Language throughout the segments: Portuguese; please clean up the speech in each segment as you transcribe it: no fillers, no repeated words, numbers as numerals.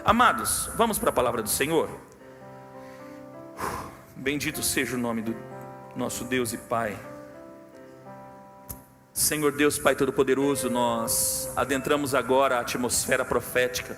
Amados, vamos para a palavra do Senhor. Bendito seja o nome do nosso Deus e Pai. Senhor Deus, Pai Todo-Poderoso, nós adentramos agora a atmosfera profética.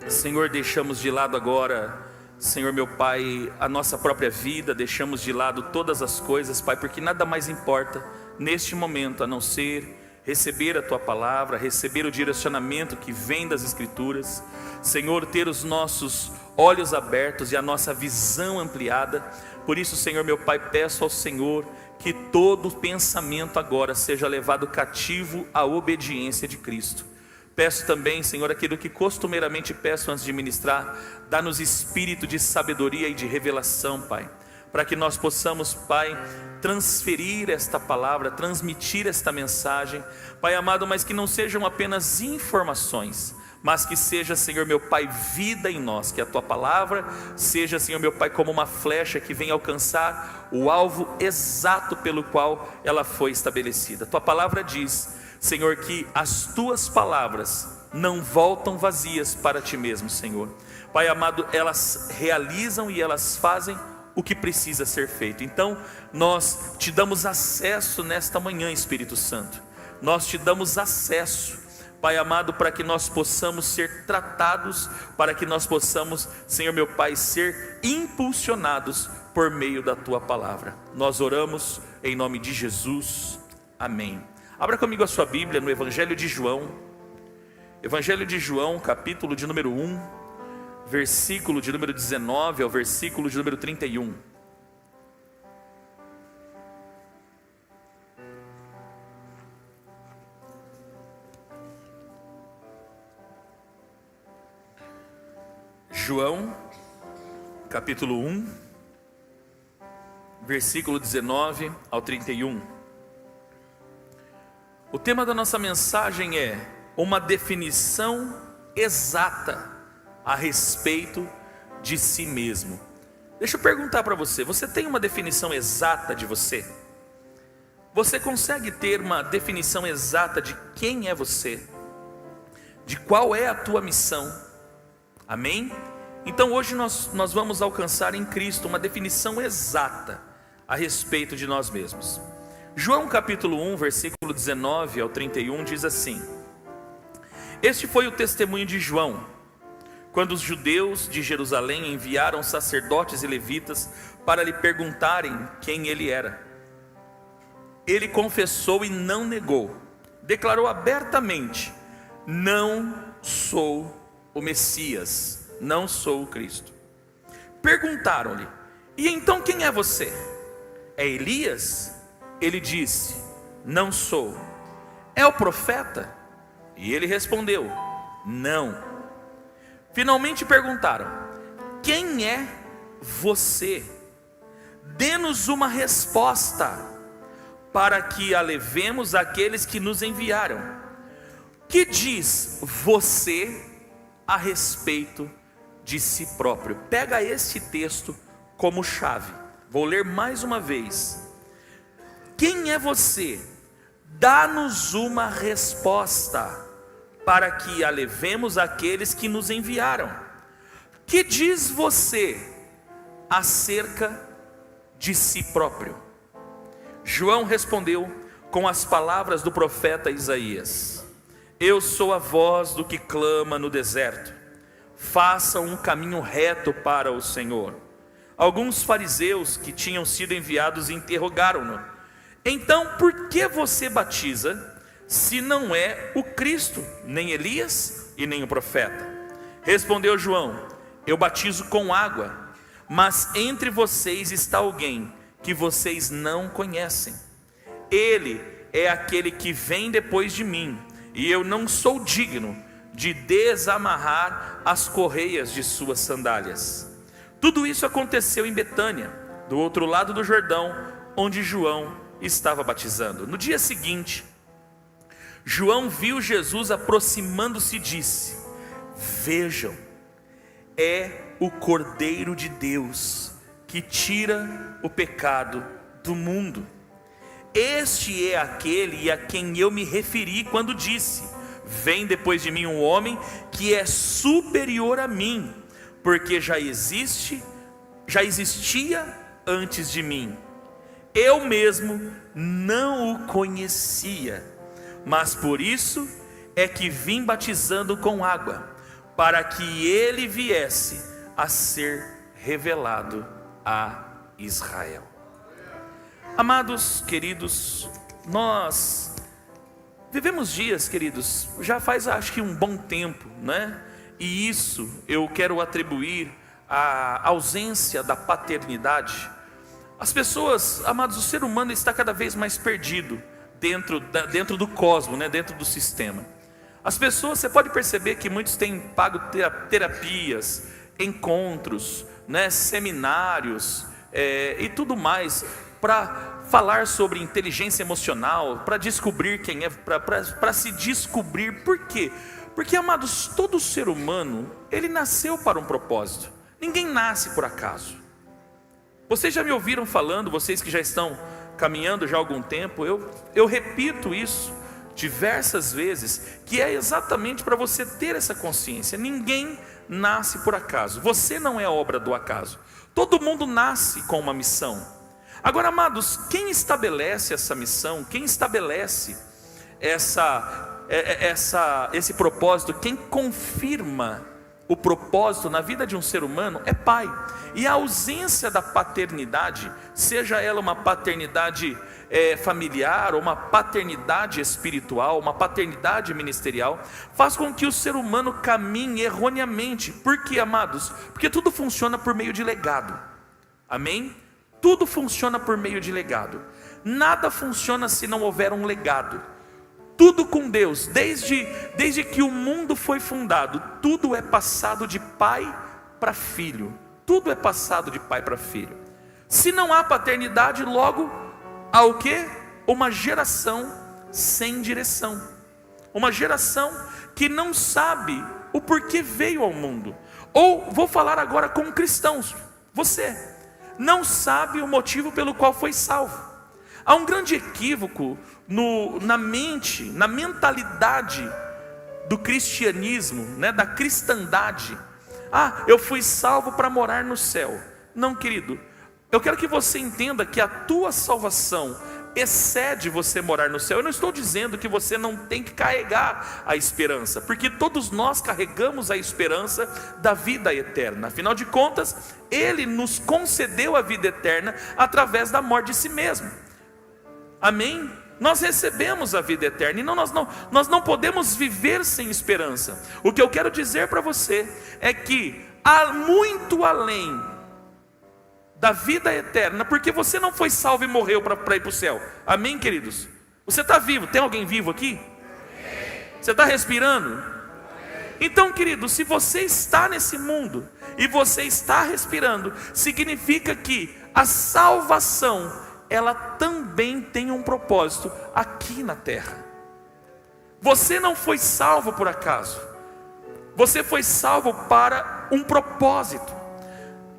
Senhor, deixamos de lado agora, Senhor meu Pai, a nossa própria vida, deixamos de lado todas as coisas, Pai, porque nada mais importa neste momento a não ser receber a Tua palavra, receber o direcionamento que vem das Escrituras. Senhor, ter os nossos olhos abertos e a nossa visão ampliada. Por isso, Senhor meu Pai, peço ao Senhor que todo pensamento agora seja levado cativo à obediência de Cristo. Peço também, Senhor, aquilo que costumeiramente peço antes de ministrar: dá-nos espírito de sabedoria e de revelação, Pai, para que nós possamos, Pai, transferir esta palavra, transmitir esta mensagem, Pai amado, mas que não sejam apenas informações, mas que seja, Senhor meu Pai, vida em nós, que a Tua palavra seja, Senhor meu Pai, como uma flecha que vem alcançar o alvo exato pelo qual ela foi estabelecida. Tua palavra diz, Senhor, que as Tuas palavras não voltam vazias para Ti mesmo, Senhor. Pai amado, elas realizam e elas fazem o que precisa ser feito. Então nós Te damos acesso nesta manhã, Espírito Santo. Nós Te damos acesso, Pai amado, para que nós possamos ser tratados, para que nós possamos, Senhor meu Pai, ser impulsionados por meio da Tua palavra. Nós oramos em nome de Jesus, amém. Abra comigo a sua Bíblia no Evangelho de João, capítulo de número 1, versículo de número 19 ao versículo de número 31. João, capítulo 1, versículo 19 ao 31. O tema da nossa mensagem é uma definição exata a respeito de si mesmo. Deixa eu perguntar para você: você tem uma definição exata de você? Você consegue ter uma definição exata de quem é você? De qual é a tua missão? Amém? Então hoje nós vamos alcançar em Cristo uma definição exata a respeito de nós mesmos. João capítulo 1, versículo 19 ao 31 diz assim: Este foi o testemunho de João, quando os judeus de Jerusalém enviaram sacerdotes e levitas para lhe perguntarem quem ele era. Ele confessou e não negou, declarou abertamente: não sou o Messias, não sou o Cristo. Perguntaram-lhe: e então quem é você? É Elias? Ele disse: não sou. É o profeta? E ele respondeu: não. Finalmente perguntaram: quem é você? Dê-nos uma resposta, para que a levemos àqueles que nos enviaram. Que diz você a respeito de si próprio? Pega este texto como chave. Vou ler mais uma vez. Quem é você? Dá-nos uma resposta, para que a levemos àqueles que nos enviaram. Que diz você acerca de si próprio? João respondeu com as palavras do profeta Isaías: Eu sou a voz do que clama no deserto, façam um caminho reto para o Senhor. Alguns fariseus que tinham sido enviados interrogaram-no: então por que você batiza, se não é o Cristo, nem Elias e nem o profeta? Respondeu João: eu batizo com água, mas entre vocês está alguém que vocês não conhecem. Ele é aquele que vem depois de mim, e eu não sou digno de desamarrar as correias de suas sandálias. Tudo isso aconteceu em Betânia, do outro lado do Jordão, onde João estava batizando. No dia seguinte, João viu Jesus aproximando-se e disse: vejam, é o Cordeiro de Deus que tira o pecado do mundo. Este é aquele a quem eu me referi quando disse: vem depois de mim um homem que é superior a mim, porque já existia antes de mim. Eu mesmo não o conhecia, mas por isso é que vim batizando com água, para que ele viesse a ser revelado a Israel. Amados, queridos, nós vivemos dias, queridos, já faz acho que um bom tempo, né? E isso eu quero atribuir à ausência da paternidade. As pessoas, amados, o ser humano está cada vez mais perdido dentro do cosmos, né? Dentro do sistema. As pessoas, você pode perceber que muitos têm pago terapias, encontros, né? Seminários e tudo mais, para falar sobre inteligência emocional, para descobrir quem é, para se descobrir. Por quê? Porque, amados, todo ser humano, ele nasceu para um propósito. Ninguém nasce por acaso. Vocês já me ouviram falando, vocês que já estão caminhando já há algum tempo, eu repito isso diversas vezes, que é exatamente para você ter essa consciência. Ninguém nasce por acaso. Você não é obra do acaso. Todo mundo nasce com uma missão. Agora, amados, quem estabelece essa missão, quem estabelece esse propósito, quem confirma o propósito na vida de um ser humano é pai. E a ausência da paternidade, seja ela uma paternidade familiar, ou uma paternidade espiritual, uma paternidade ministerial, faz com que o ser humano caminhe erroneamente. Por quê, amados? Porque tudo funciona por meio de legado. Amém? Tudo funciona por meio de legado. Nada funciona se não houver um legado. Tudo com Deus, desde que o mundo foi fundado, tudo é passado de pai para filho. Tudo é passado de pai para filho. Se não há paternidade, logo há o quê? Uma geração sem direção. Uma geração que não sabe o porquê veio ao mundo. Ou vou falar agora com cristãos. Você não sabe o motivo pelo qual foi salvo. Há um grande equívoco na mentalidade do cristianismo, né, da cristandade. Eu fui salvo para morar no céu. Não, querido, eu quero que você entenda que a tua salvação excede você morar no céu. Eu não estou dizendo que você não tem que carregar a esperança, porque todos nós carregamos a esperança da vida eterna. Afinal de contas, Ele nos concedeu a vida eterna através da morte de si mesmo. Amém? Nós recebemos a vida eterna, e nós não podemos viver sem esperança. O que eu quero dizer para você é que há muito além da vida eterna, porque você não foi salvo e morreu para ir para o céu. Amém, queridos? Você está vivo. Tem alguém vivo aqui? Você está respirando? Então, querido, se você está nesse mundo e você está respirando, significa que a salvação, ela também tem um propósito aqui na terra. Você não foi salvo por acaso. Você foi salvo para um propósito.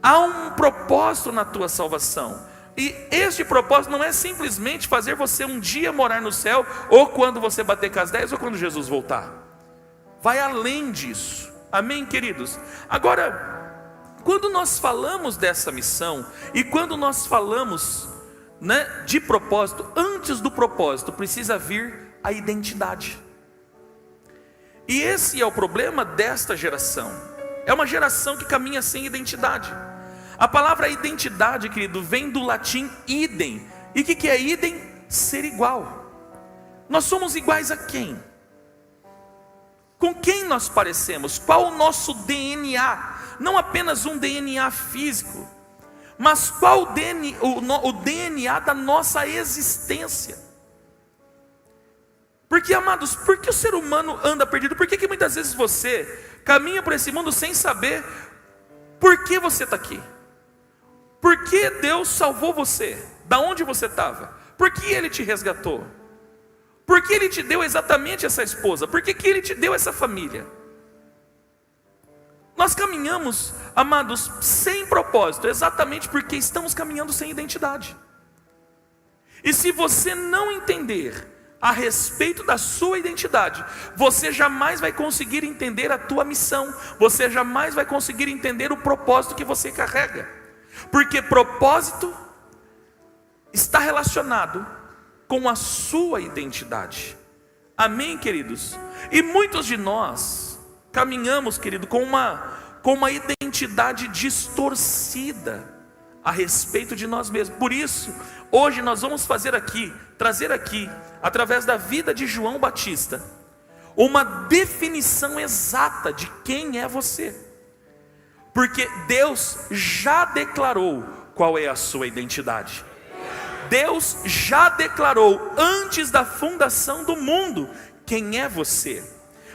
Há um propósito na tua salvação. E este propósito não é simplesmente fazer você um dia morar no céu, ou quando você bater com as 10, ou quando Jesus voltar. Vai além disso. Amém, queridos? Agora, quando nós falamos dessa missão, e quando nós falamos, né, de propósito, antes do propósito precisa vir a identidade. E esse é o problema desta geração. É uma geração que caminha sem identidade. A palavra identidade, querido, vem do latim idem. E o que é idem? Ser igual. Nós somos iguais a quem? Com quem nós parecemos? Qual o nosso DNA? Não apenas um DNA físico, mas qual o DNA da nossa existência? Porque, amados, por que o ser humano anda perdido? Por que muitas vezes você caminha por esse mundo sem saber por que você está aqui? Por que Deus salvou você? Da onde você estava? Por que Ele te resgatou? Por que Ele te deu exatamente essa esposa? Por que Ele te deu essa família? Nós caminhamos, amados, sem propósito, exatamente porque estamos caminhando sem identidade. E se você não entender a respeito da sua identidade, você jamais vai conseguir entender a tua missão, você jamais vai conseguir entender o propósito que você carrega, porque propósito está relacionado com a sua identidade. Amém, queridos? E muitos de nós caminhamos, querido, com uma identidade distorcida a respeito de nós mesmos. Por isso, hoje nós vamos trazer aqui, através da vida de João Batista, uma definição exata de quem é você. Porque Deus já declarou qual é a sua identidade. Deus já declarou antes da fundação do mundo quem é você.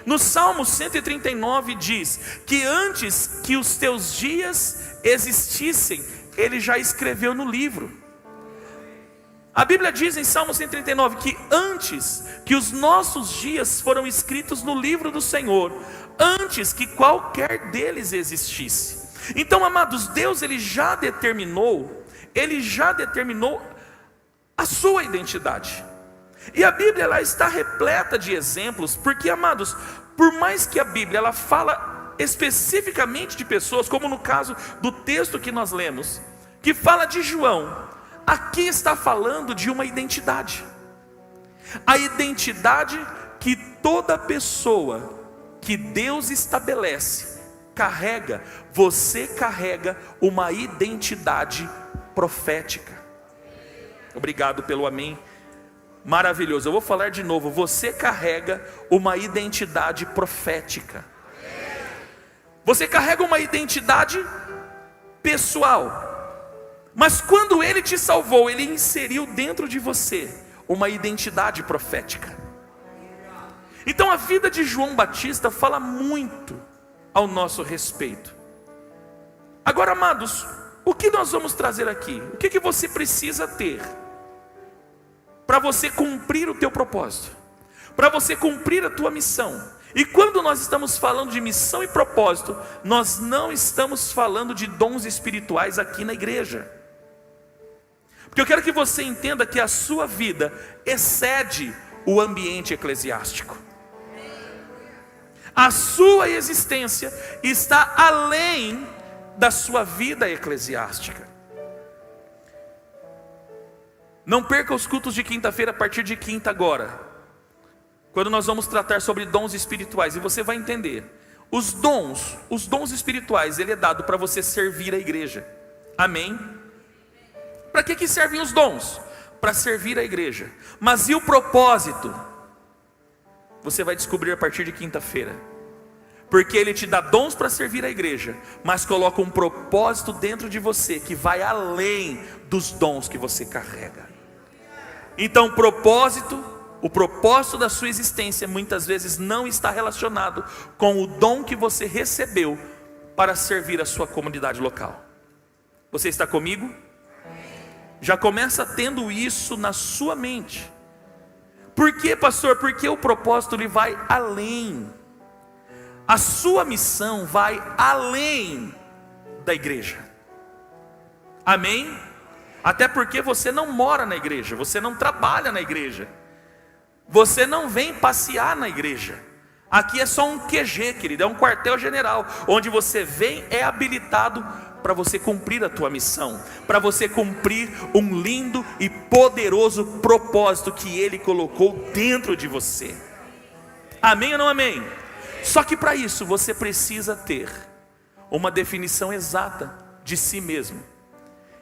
No Salmo 139 diz que antes que os teus dias existissem, Ele já escreveu no livro. A Bíblia diz em Salmo 139 que antes que os nossos dias foram escritos no livro do Senhor, antes que qualquer deles existisse. Então, amados, Deus ele já determinou a sua identidade. E a Bíblia ela está repleta de exemplos, porque, amados, por mais que a Bíblia ela fala especificamente de pessoas, como no caso do texto que nós lemos, que fala de João, aqui está falando de uma identidade. A identidade que toda pessoa que Deus estabelece carrega. Você carrega uma identidade profética. Obrigado pelo amém. Maravilhoso. Eu vou falar de novo. Você carrega uma identidade profética. Você carrega uma identidade pessoal. Mas quando Ele te salvou, Ele inseriu dentro de você uma identidade profética. Então a vida de João Batista fala muito ao nosso respeito. Agora, amados, o que nós vamos trazer aqui? O que você precisa ter para você cumprir o teu propósito, para você cumprir a tua missão? E quando nós estamos falando de missão e propósito, nós não estamos falando de dons espirituais aqui na igreja. Porque eu quero que você entenda que a sua vida excede o ambiente eclesiástico. A sua existência está além da sua vida eclesiástica. Não perca os cultos de quinta-feira a partir de quinta agora, quando nós vamos tratar sobre dons espirituais, e você vai entender. Os dons espirituais, ele é dado para você servir a igreja. Amém? Para que servem os dons? Para servir a igreja. Mas e o propósito? Você vai descobrir a partir de quinta-feira. Porque Ele te dá dons para servir a igreja, mas coloca um propósito dentro de você que vai além dos dons que você carrega. Então o propósito da sua existência muitas vezes não está relacionado com o dom que você recebeu para servir a sua comunidade local. Você está comigo? Já começa tendo isso na sua mente. Por quê, pastor? Porque o propósito ele vai além. A sua missão vai além da igreja. Amém? Até porque você não mora na igreja, você não trabalha na igreja, você não vem passear na igreja. Aqui é só um QG, querido, é um quartel-general, onde você vem é habilitado para você cumprir a tua missão, para você cumprir um lindo e poderoso propósito que Ele colocou dentro de você. Amém ou não amém? Só que para isso você precisa ter uma definição exata de si mesmo.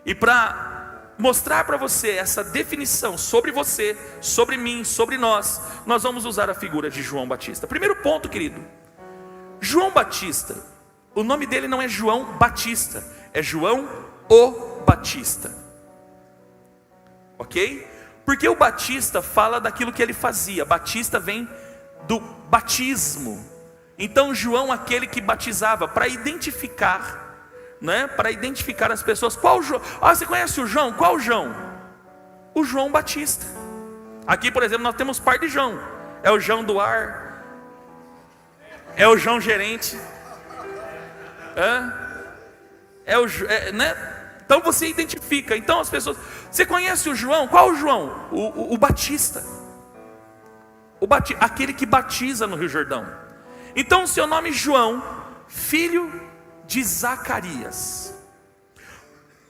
E para mostrar para você essa definição sobre você, sobre mim, sobre nós vamos usar a figura de João Batista. Primeiro ponto, querido, João Batista, o nome dele não é João Batista, é João o Batista. Ok? Porque o Batista fala daquilo que ele fazia. Batista vem do batismo. Então João, aquele que batizava, para identificar, né? Para identificar as pessoas. Qual João? Você conhece o João? Qual João? O João Batista. Aqui, por exemplo, nós temos par de João. É o João do ar, é o João gerente, né? Então você identifica. Então as pessoas, você conhece o João? Qual o João? O Batista. aquele que batiza no Rio Jordão. Então o seu nome é João, filho de Zacarias.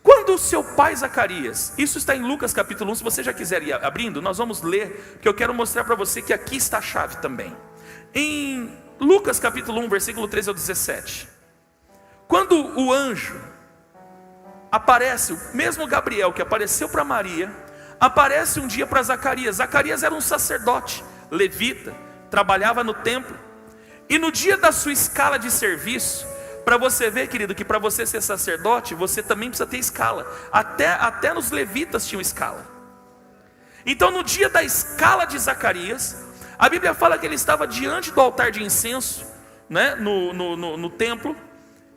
Quando o seu pai Zacarias, isso está em Lucas capítulo 1, se você já quiser ir abrindo, nós vamos ler, porque eu quero mostrar para você que aqui está a chave também. Em Lucas capítulo 1, versículo 13 ao 17. Quando o anjo aparece, o mesmo Gabriel que apareceu para Maria, aparece um dia para Zacarias. Zacarias era um sacerdote, levita, trabalhava no templo. E no dia da sua escala de serviço, para você ver, querido, que para você ser sacerdote, você também precisa ter escala. Até nos levitas tinham escala. Então no dia da escala de Zacarias, a Bíblia fala que ele estava diante do altar de incenso, né, no templo.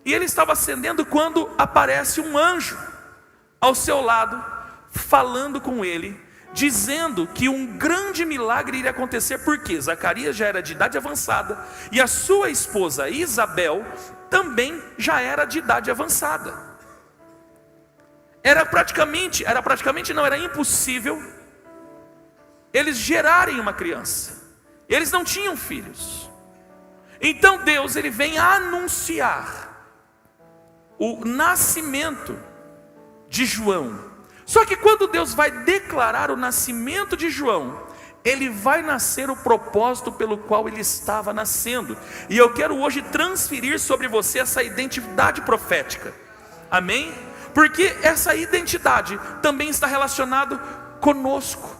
E ele estava acendendo quando aparece um anjo ao seu lado, falando com ele, dizendo que um grande milagre iria acontecer, porque Zacarias já era de idade avançada, e a sua esposa Isabel também já era de idade avançada. Era impossível eles gerarem uma criança. Eles não tinham filhos. Então Deus, ele vem anunciar o nascimento de João. Só que quando Deus vai declarar o nascimento de João, ele vai nascer o propósito pelo qual ele estava nascendo. E eu quero hoje transferir sobre você essa identidade profética. Amém? Porque essa identidade também está relacionada conosco.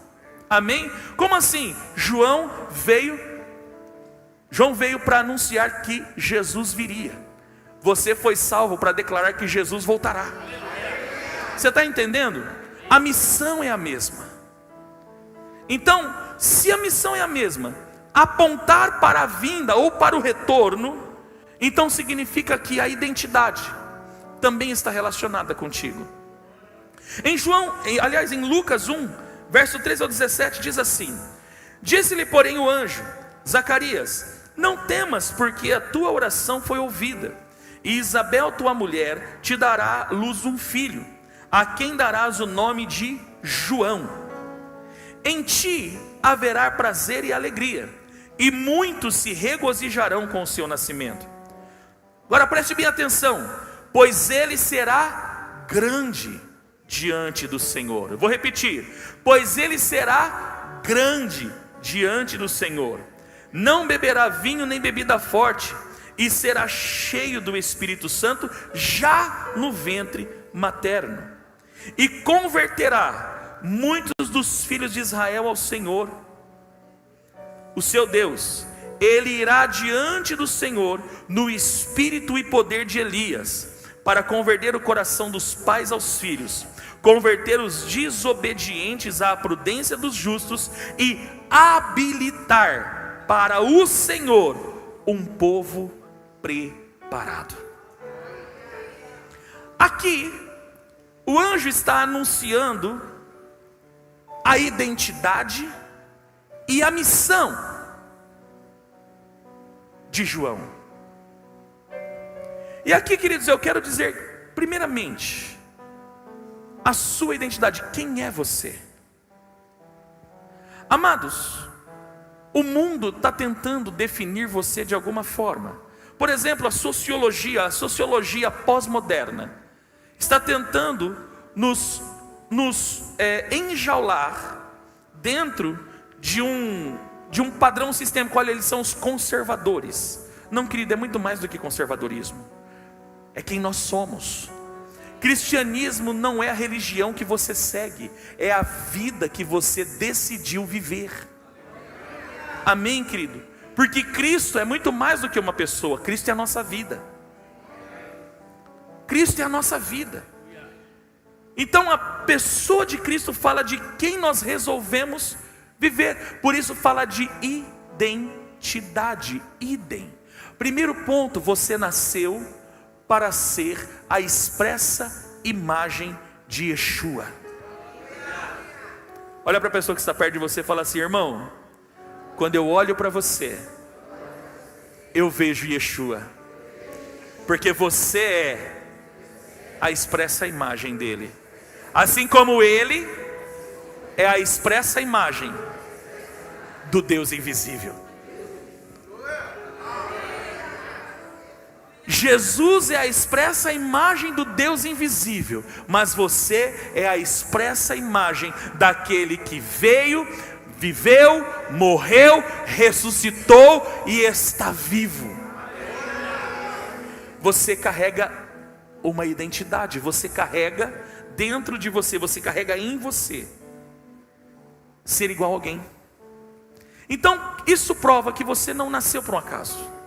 Amém? Como assim? João veio para anunciar que Jesus viria. Você foi salvo para declarar que Jesus voltará. Você está entendendo? A missão é a mesma. Então, se a missão é a mesma, apontar para a vinda ou para o retorno, então significa que a identidade também está relacionada contigo. Em Lucas 1, verso 13 ao 17, diz assim: disse-lhe, porém, o anjo: Zacarias, não temas, porque a tua oração foi ouvida, e Isabel, tua mulher, te dará à luz um filho, a quem darás o nome de João. Em ti haverá prazer e alegria, e muitos se regozijarão com o seu nascimento. Agora preste bem atenção: pois ele será grande diante do Senhor. Eu vou repetir: pois ele será grande diante do Senhor. Não beberá vinho nem bebida forte, e será cheio do Espírito Santo já no ventre materno. E converterá muitos dos filhos de Israel ao Senhor, o seu Deus. Ele irá diante do Senhor no espírito e poder de Elias, para converter o coração dos pais aos filhos, converter os desobedientes à prudência dos justos, e habilitar para o Senhor um povo preparado. Aqui o anjo está anunciando a identidade e a missão de João. E aqui, queridos, eu quero dizer, primeiramente, a sua identidade. Quem é você? Amados, o mundo está tentando definir você de alguma forma. Por exemplo, a sociologia pós-moderna está tentando nos enjaular dentro de um padrão sistêmico. Olha, eles são os conservadores. Não, querido, é muito mais do que conservadorismo. É quem nós somos. Cristianismo não é a religião que você segue, é a vida que você decidiu viver. Amém, querido? Porque Cristo é muito mais do que uma pessoa. Cristo é a nossa vida. Cristo é a nossa vida. Então a pessoa de Cristo fala de quem nós resolvemos viver. Por isso fala de identidade. Idem. Primeiro ponto: você nasceu para ser a expressa imagem de Yeshua. Olha para a pessoa que está perto de você e fala assim: irmão, quando eu olho para você, eu vejo Yeshua, porque você é a expressa imagem dele, assim como ele é a expressa imagem do Deus invisível. Jesus é a expressa imagem do Deus invisível, mas você é a expressa imagem daquele que veio, viveu, morreu, ressuscitou e está vivo. Você carrega uma identidade, você carrega dentro de você, você carrega em você ser igual a alguém. Então isso prova que você não nasceu por um acaso.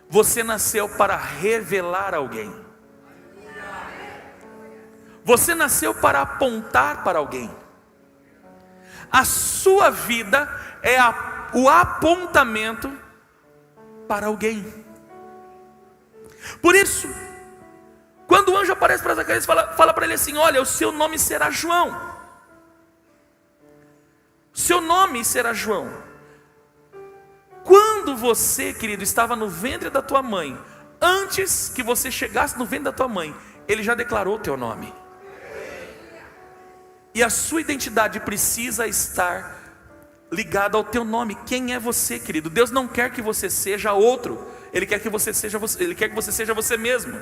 Você nasceu para revelar alguém. Você nasceu para apontar para alguém. A sua vida é o apontamento para alguém. Por isso, quando o anjo aparece para Zacarias, fala para ele assim: olha, o seu nome será João. Seu nome será João. Quando você, querido, estava no ventre da tua mãe, antes que você chegasse no ventre da tua mãe, ele já declarou o teu nome. E a sua identidade precisa estar ligada ao teu nome. Quem é você, querido? Deus não quer que você seja outro. Ele quer que você seja você. Ele quer que você seja você mesmo.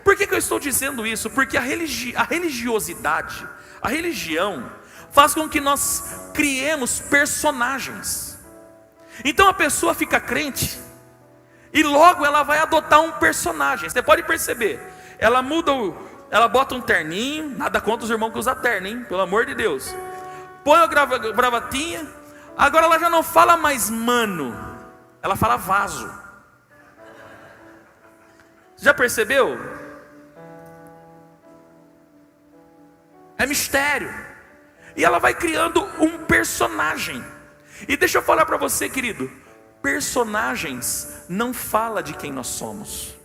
Por que eu estou dizendo isso? Porque a religiosidade, a religião, faz com que nós criemos personagens. Então a pessoa fica crente e logo ela vai adotar um personagem. Você pode perceber, ela ela bota um terninho, nada contra os irmãos que usam terno, hein? Pelo amor de Deus. Põe a gravatinha. Agora ela já não fala mais mano, ela fala vaso. Já percebeu? É mistério. E ela vai criando um personagem. E deixa eu falar para você, querido, personagens não fala de quem nós somos.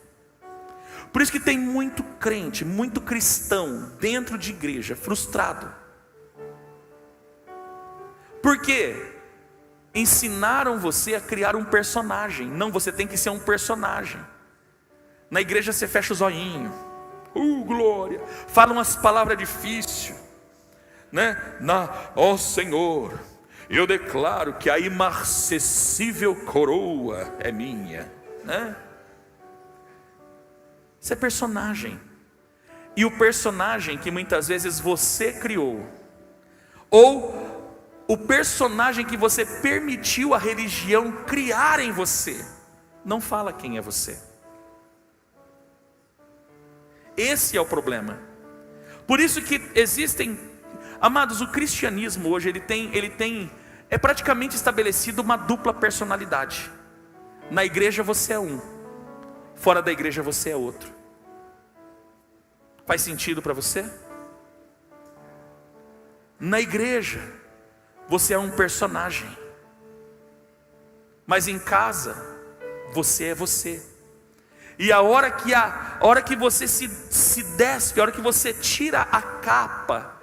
Por isso que tem muito crente, muito cristão dentro de igreja frustrado. Por quê? Ensinaram você a criar um personagem. Não, você tem que ser um personagem. Na igreja você fecha o zoinho, glória, fala umas palavras difíceis, né? Ó Senhor, eu declaro que a imarcessível coroa é minha, né? Isso é personagem. E o personagem que muitas vezes você criou, ou o personagem que você permitiu a religião criar em você, não fala quem é você. Esse é o problema. Por isso que existem, amados, o cristianismo hoje é praticamente estabelecido uma dupla personalidade. Na igreja você é um, fora da igreja você é outro. Faz sentido para você? Na igreja você é um personagem, mas em casa você é você. E a hora que você se despe, a hora que você tira a capa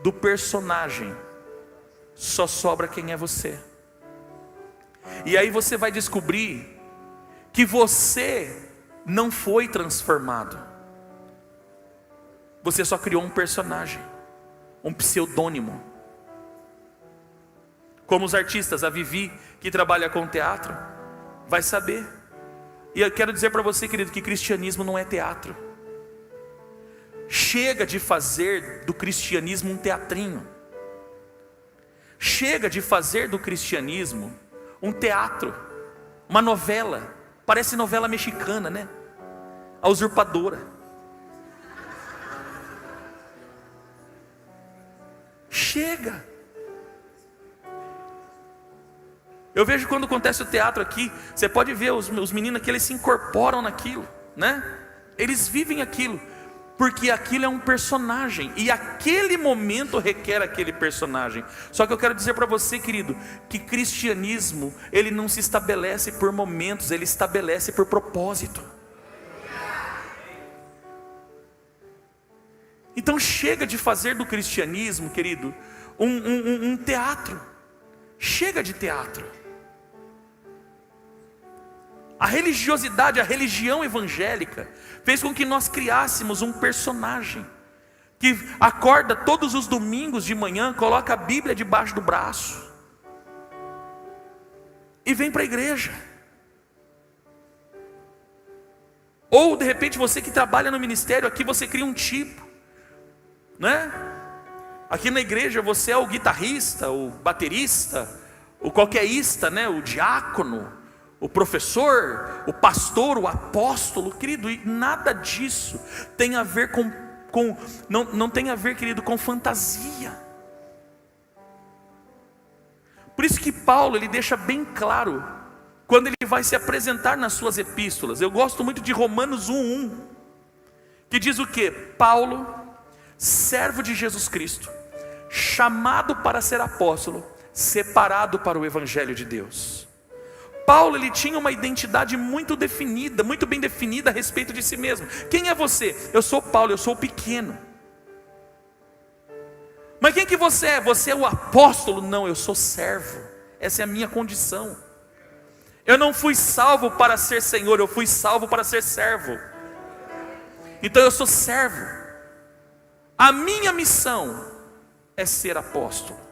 do personagem, só sobra quem é você. E aí você vai descobrir que você não foi transformado. Você só criou um personagem, um pseudônimo. Como os artistas, a Vivi, que trabalha com teatro, vai saber. E eu quero dizer para você, querido, que cristianismo não é teatro. Chega de fazer do cristianismo um teatrinho. Chega de fazer do cristianismo um teatro, uma novela. Parece novela mexicana, né? A Usurpadora. Chega. Eu vejo quando acontece o teatro aqui, você pode ver os meninos aqui, eles se incorporam naquilo, né? Eles vivem aquilo, porque aquilo é um personagem, e aquele momento requer aquele personagem. Só que eu quero dizer para você, querido, que cristianismo, ele não se estabelece por momentos, ele estabelece por propósito. Então chega de fazer do cristianismo, querido, um teatro. Chega de teatro. A religiosidade, a religião evangélica fez com que nós criássemos um personagem que acorda todos os domingos de manhã, coloca a Bíblia debaixo do braço, e vem para a igreja. Ou de repente você que trabalha no ministério, aqui você cria um tipo, né? Aqui na igreja você é o guitarrista, o baterista, o qualquerista, né? O diácono, o professor, o pastor, o apóstolo, querido, e nada disso tem a ver não tem a ver, querido, com fantasia. Por isso que Paulo, ele deixa bem claro, quando ele vai se apresentar nas suas epístolas. Eu gosto muito de Romanos 1:1, que diz o quê? Paulo, servo de Jesus Cristo, chamado para ser apóstolo, separado para o evangelho de Deus. Paulo, ele tinha uma identidade muito definida, muito bem definida a respeito de si mesmo. Quem é você? Eu sou Paulo, eu sou o pequeno. Mas quem que você é? Você é o apóstolo? Não, eu sou servo. Essa é a minha condição. Eu não fui salvo para ser senhor, eu fui salvo para ser servo. Então eu sou servo. A minha missão é ser apóstolo.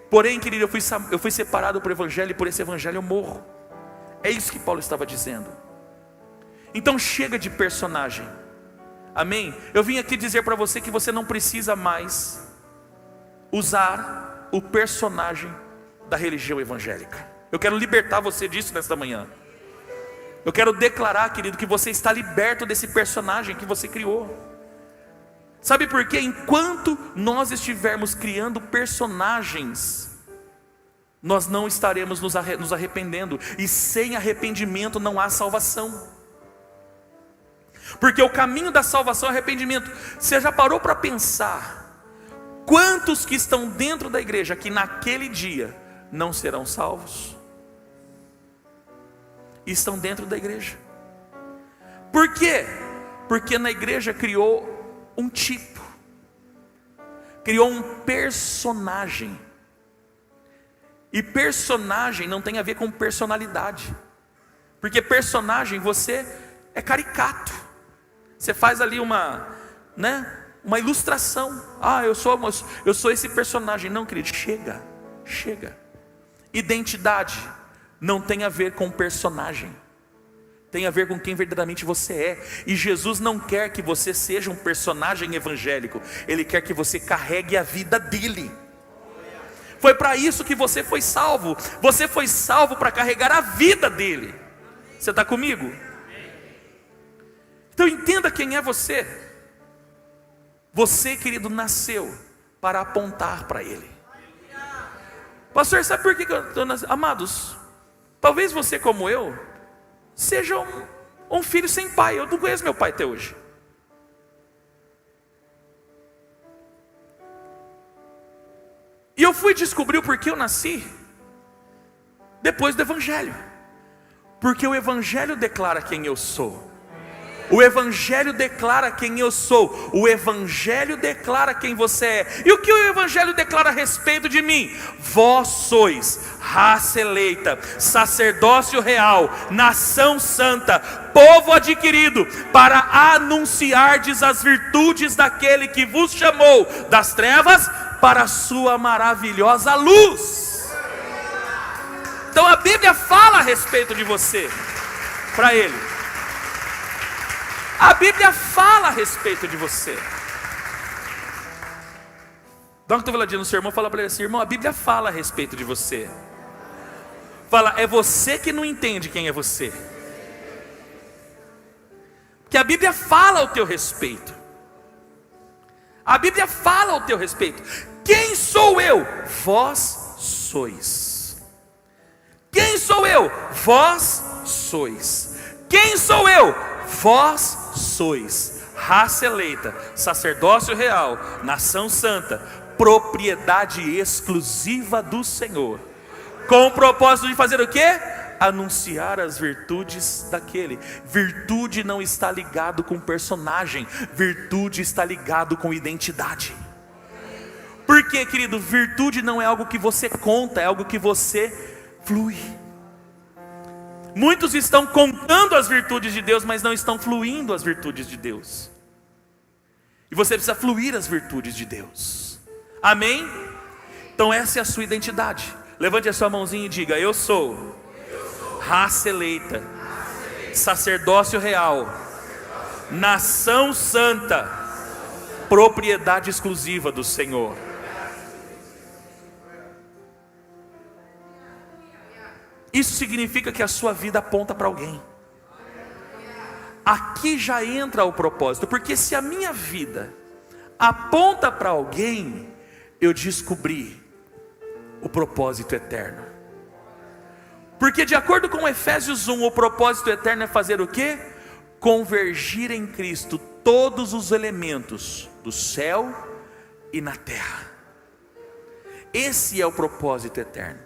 Porém, querido, eu fui separado por evangelho, e por esse evangelho eu morro. É isso que Paulo estava dizendo. Então chega de personagem. Amém? Eu vim aqui dizer para você que você não precisa mais usar o personagem da religião evangélica. Eu quero libertar você disso nesta manhã. Eu quero declarar, querido, que você está liberto desse personagem que você criou. Sabe por quê? Enquanto nós estivermos criando personagens, nós não estaremos nos arrependendo. E sem arrependimento não há salvação. Porque o caminho da salvação é arrependimento. Você já parou para pensar quantos que estão dentro da igreja que naquele dia não serão salvos? Estão dentro da igreja. Por quê? Porque na igreja criou um tipo, criou um personagem. E personagem não tem a ver com personalidade. Porque personagem, você é caricato. Você faz ali uma ilustração. Ah, eu sou esse personagem. Não, querido, chega. Identidade não tem a ver com personagem. Tem a ver com quem verdadeiramente você é. E Jesus não quer que você seja um personagem evangélico. Ele quer que você carregue a vida dele. Foi para isso que você foi salvo. Você foi salvo para carregar a vida dele. Você está comigo? Então entenda quem é você. Você, querido, nasceu para apontar para ele. Pastor, sabe por que eu estou nascendo? Amados, talvez você como eu seja um filho sem pai. Eu não conheço meu pai até hoje. E eu fui descobrir o porquê eu nasci depois do evangelho. Porque o evangelho declara quem eu sou. O evangelho declara quem eu sou. O evangelho declara quem você é. E o que o evangelho declara a respeito de mim? Vós sois raça eleita, sacerdócio real, nação santa, povo adquirido, para anunciardes as virtudes daquele que vos chamou das trevas para a sua maravilhosa luz. Então a Bíblia fala a respeito de você para ele. A Bíblia fala a respeito de você. Dá uma cotoveladinha no seu irmão, fala para ele assim: irmão, a Bíblia fala a respeito de você. Fala, é você que não entende quem é você. Porque a Bíblia fala ao teu respeito. A Bíblia fala ao teu respeito. Quem sou eu? Vós sois. Quem sou eu? Vós sois. Quem sou eu? Vós sois raça eleita, sacerdócio real, nação santa, propriedade exclusiva do Senhor, com o propósito de fazer o quê? Anunciar as virtudes daquele. Virtude não está ligado com personagem, virtude está ligado com identidade. Por quê, querido? Virtude não é algo que você conta, é algo que você flui. Muitos estão contando as virtudes de Deus, mas não estão fluindo as virtudes de Deus. E você precisa fluir as virtudes de Deus. Amém? Então essa é a sua identidade. Levante a sua mãozinha e diga: eu sou raça eleita, sacerdócio real, nação santa, propriedade exclusiva do Senhor. Isso significa que a sua vida aponta para alguém. Aqui já entra o propósito, porque se a minha vida aponta para alguém, eu descobri o propósito eterno. Porque de acordo com Efésios 1, o propósito eterno é fazer o quê? Convergir em Cristo todos os elementos do céu e na terra. Esse é o propósito eterno.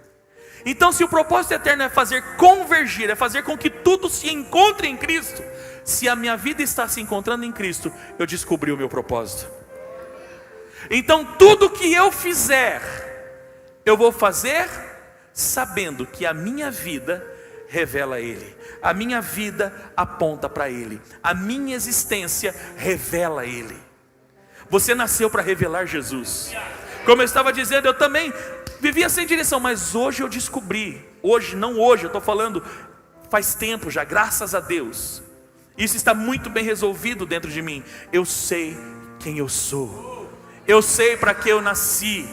Então, se o propósito eterno é fazer convergir, é fazer com que tudo se encontre em Cristo, se a minha vida está se encontrando em Cristo, eu descobri o meu propósito. Então, tudo que eu fizer, eu vou fazer sabendo que a minha vida revela Ele, a minha vida aponta para Ele, a minha existência revela Ele. Você nasceu para revelar Jesus. Como eu estava dizendo, eu também vivia sem direção, mas hoje eu descobri. Hoje, não hoje, eu estou falando faz tempo já, graças a Deus. Isso está muito bem resolvido dentro de mim. Eu sei quem eu sou, eu sei para que eu nasci.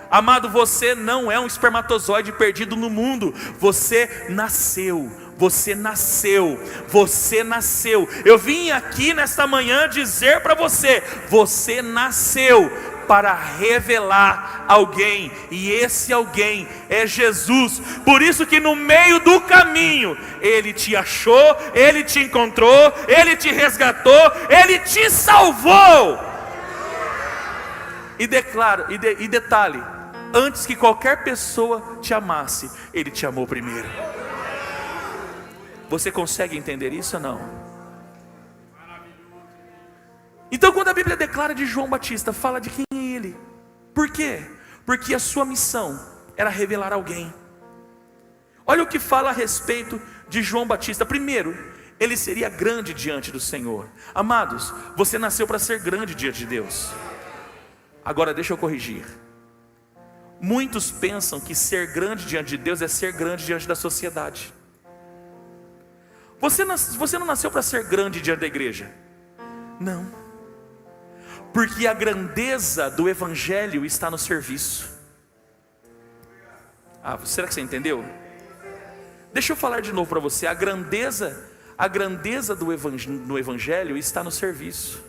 Amado, você não é um espermatozoide perdido no mundo. Você nasceu, você nasceu, você nasceu. Eu vim aqui nesta manhã dizer para você: você nasceu para revelar alguém, e esse alguém é Jesus. Por isso que no meio do caminho Ele te achou, Ele te encontrou, Ele te resgatou, Ele te salvou. E declaro, e detalhe, antes que qualquer pessoa te amasse, Ele te amou primeiro. Você consegue entender isso ou não? Então, quando a Bíblia declara de João Batista, fala de quem é ele. Por quê? Porque a sua missão era revelar alguém. Olha o que fala a respeito de João Batista. Primeiro, ele seria grande diante do Senhor. Amados, você nasceu para ser grande diante de Deus. Agora deixa eu corrigir. Muitos pensam que ser grande diante de Deus é ser grande diante da sociedade. Você não nasceu para ser grande diante da igreja. Não. Porque a grandeza do Evangelho está no serviço. Será que você entendeu? Deixa eu falar de novo para você. A grandeza do Evangelho está no serviço.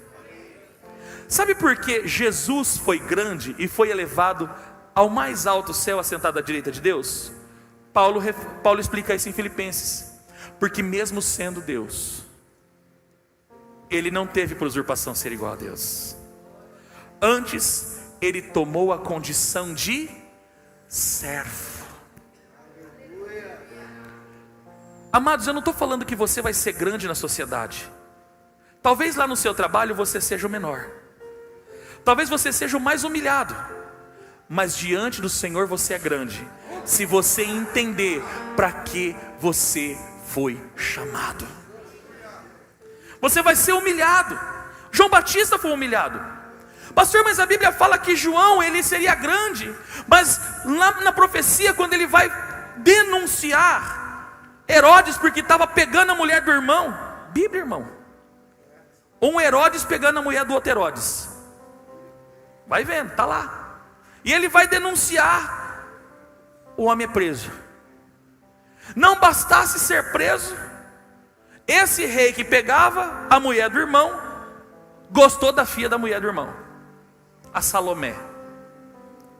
Sabe por que Jesus foi grande e foi elevado ao mais alto céu, assentado à direita de Deus? Paulo explica isso em Filipenses. Porque mesmo sendo Deus, Ele não teve por usurpação ser igual a Deus. Antes, Ele tomou a condição de servo. Amados, eu não estou falando que você vai ser grande na sociedade. Talvez lá no seu trabalho você seja o menor. Talvez você seja o mais humilhado. Mas diante do Senhor você é grande, se você entender para que você foi chamado. Você vai ser humilhado. João Batista foi humilhado. Pastor, mas a Bíblia fala que João, ele seria grande. Mas lá na profecia, quando ele vai denunciar Herodes, porque estava pegando a mulher do irmão. Bíblia, irmão. Um Herodes pegando a mulher do outro Herodes. Vai vendo, está lá. E ele vai denunciar. O homem é preso. Não bastasse ser preso, esse rei que pegava a mulher do irmão gostou da filha da mulher do irmão, a Salomé.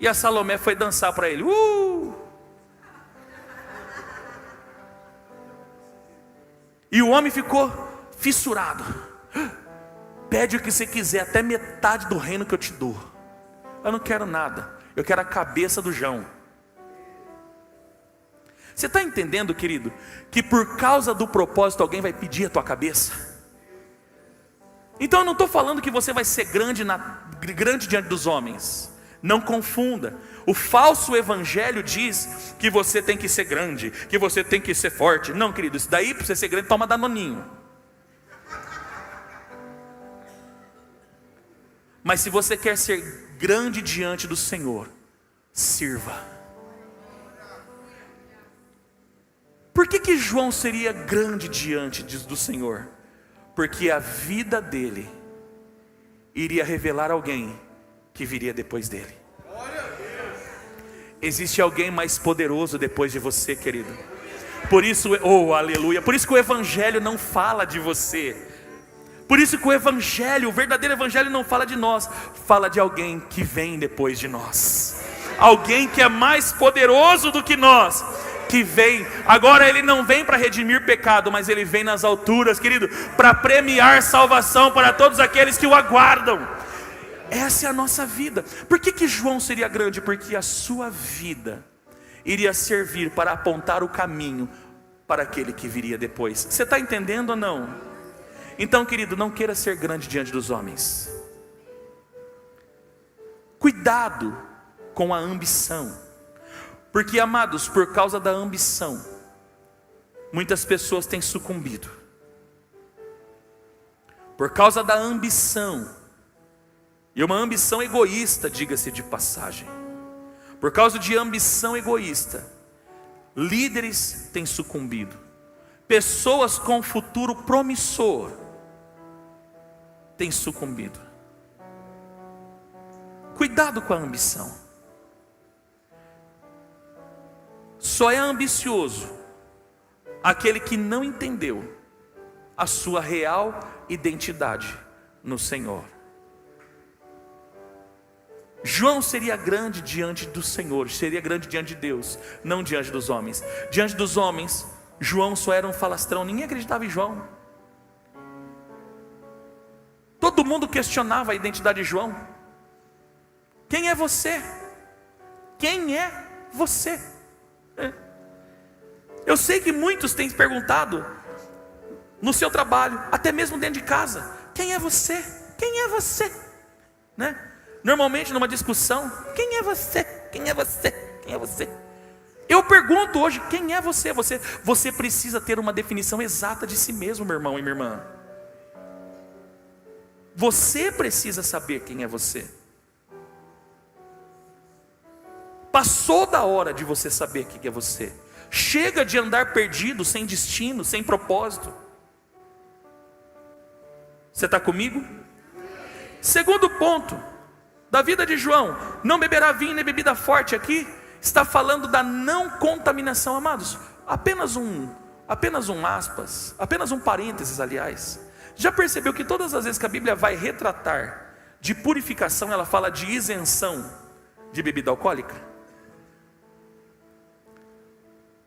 E a Salomé foi dançar para ele. E o homem ficou fissurado. Pede o que você quiser, até metade do reino que eu te dou. Eu não quero nada, eu quero a cabeça do João. Você está entendendo, querido, que por causa do propósito alguém vai pedir a tua cabeça? Então eu não estou falando que você vai ser grande diante dos homens. Não confunda. O falso evangelho diz que você tem que ser grande, que você tem que ser forte. Não, querido, isso daí, para você ser grande, toma danoninho. Mas se você quer ser grande diante do Senhor, sirva. Por que João seria grande diante do Senhor? Porque a vida dele iria revelar alguém que viria depois dele. Existe alguém mais poderoso depois de você, querido. Por isso, oh aleluia, por isso que o Evangelho não fala de você. Por isso que o Evangelho, o verdadeiro Evangelho não fala de nós, fala de alguém que vem depois de nós. Alguém que é mais poderoso do que nós, que vem. Agora ele não vem para redimir pecado, mas ele vem nas alturas, querido, para premiar salvação para todos aqueles que o aguardam. Essa é a nossa vida. Por que João seria grande? Porque a sua vida iria servir para apontar o caminho para aquele que viria depois. Você está entendendo ou não? Então, querido, não queira ser grande diante dos homens. Cuidado com a ambição. Porque, amados, por causa da ambição, muitas pessoas têm sucumbido. Por causa da ambição, e uma ambição egoísta, diga-se de passagem. Por causa de ambição egoísta, líderes têm sucumbido. Pessoas com futuro promissor têm sucumbido. Cuidado com a ambição. Só é ambicioso aquele que não entendeu a sua real identidade no Senhor. João seria grande diante do Senhor, seria grande diante de Deus, não diante dos homens. Diante dos homens, João só era um falastrão, ninguém acreditava em João. Todo mundo questionava a identidade de João. Quem é você? Quem é você? Eu sei que muitos têm perguntado no seu trabalho, até mesmo dentro de casa: quem é você? Quem é você? Né? Normalmente numa discussão, quem é você? Quem é você? Quem é você? Eu pergunto hoje, quem é você? Você precisa ter uma definição exata de si mesmo, meu irmão e minha irmã. Você precisa saber quem é você. Passou da hora de você saber quem é você. Chega de andar perdido, sem destino, sem propósito. Você está comigo? Segundo ponto da vida de João: não beberá vinho nem bebida forte. Aqui está falando da não contaminação, amados. Apenas um aspas, apenas um parênteses, aliás. Já percebeu que todas as vezes que a Bíblia vai retratar de purificação, ela fala de isenção de bebida alcoólica?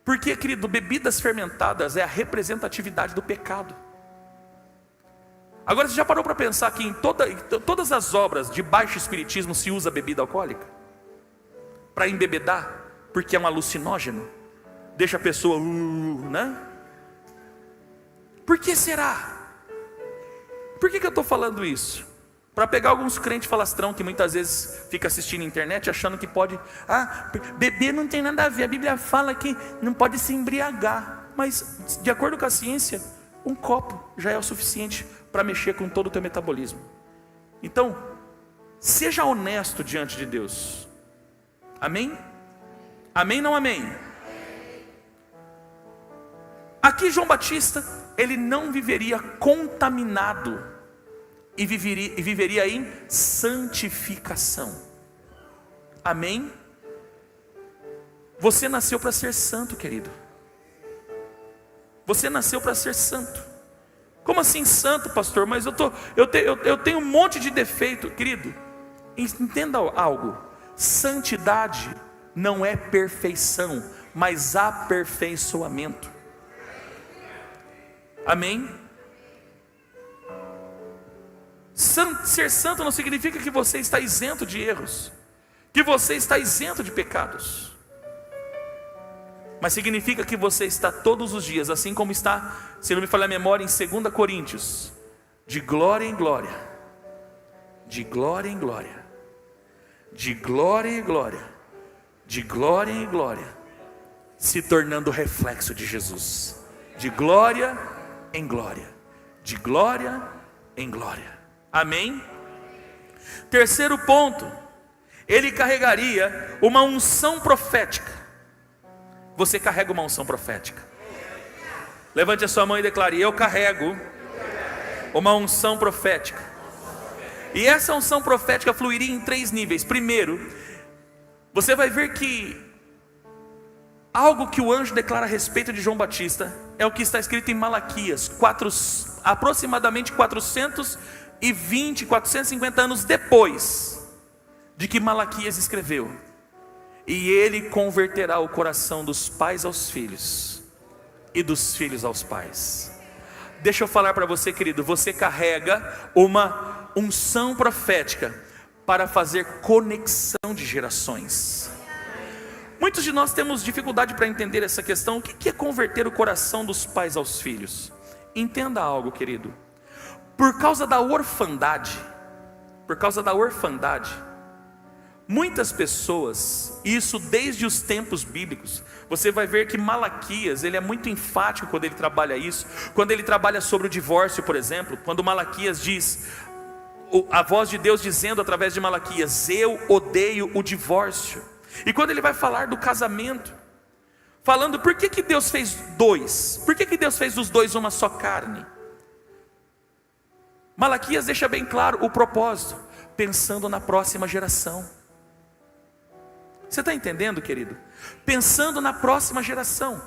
Porque, querido, bebidas fermentadas é a representatividade do pecado. Agora, você já parou para pensar que em todas as obras de baixo espiritismo se usa bebida alcoólica? Para embebedar, porque é um alucinógeno, deixa a pessoa, né? Por que será? Por que eu estou falando isso? Para pegar alguns crentes falastrão que muitas vezes fica assistindo na internet achando que pode, beber não tem nada a ver, a Bíblia fala que não pode se embriagar. Mas de acordo com a ciência, um copo já é o suficiente para mexer com todo o teu metabolismo. Então, seja honesto diante de Deus. Amém? Amém, não amém? Aqui João Batista, ele não viveria contaminado e viveria em santificação. Amém? Você nasceu para ser santo, querido. Você nasceu para ser santo. Como assim santo, pastor? Mas eu tenho um monte de defeito, querido. Entenda algo: santidade não é perfeição, mas aperfeiçoamento. Amém? Ser santo não significa que você está isento de erros, que você está isento de pecados, mas significa que você está todos os dias, assim como está, se não me falha a memória, em 2 Coríntios, de glória em glória, de glória em glória, de glória em glória, de glória em glória, se tornando reflexo de Jesus, de glória em glória, de glória em glória. Amém? Terceiro ponto: ele carregaria uma unção profética. Você carrega uma unção profética? Levante a sua mão e declare: eu carrego uma unção profética. E essa unção profética fluiria em 3 níveis. Primeiro, você vai ver que algo que o anjo declara a respeito de João Batista é o que está escrito em Malaquias, aproximadamente 450 anos depois de que Malaquias escreveu. E ele converterá o coração dos pais aos filhos e dos filhos aos pais. Deixa eu falar para você, querido, você carrega uma unção profética para fazer conexão de gerações. Muitos de nós temos dificuldade para entender essa questão. O que é converter o coração dos pais aos filhos? Entenda algo, querido. Por causa da orfandade, muitas pessoas, isso desde os tempos bíblicos, você vai ver que Malaquias, ele é muito enfático quando ele trabalha isso. Quando ele trabalha sobre o divórcio, por exemplo, quando Malaquias diz, a voz de Deus dizendo através de Malaquias: eu odeio o divórcio. E quando ele vai falar do casamento, falando por que Deus fez 2, por que Deus fez os 2 uma só carne, Malaquias deixa bem claro o propósito, pensando na próxima geração. Você está entendendo, querido? Pensando na próxima geração.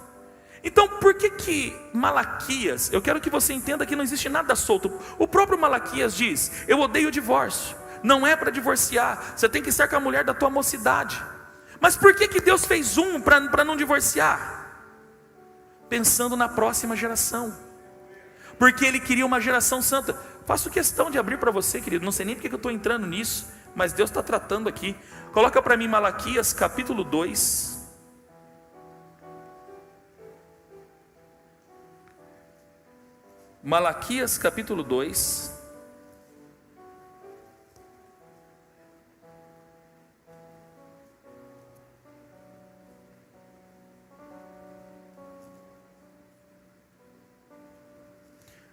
Então por que Malaquias, eu quero que você entenda que não existe nada solto. O próprio Malaquias diz: eu odeio o divórcio, não é para divorciar, você tem que estar com a mulher da tua mocidade. Mas por que Deus fez um para não divorciar? Pensando na próxima geração, porque Ele queria uma geração santa. Faço questão de abrir para você, querido, não sei nem porque eu estou entrando nisso, mas Deus está tratando aqui. Coloca para mim Malaquias capítulo 2. Malaquias capítulo 2.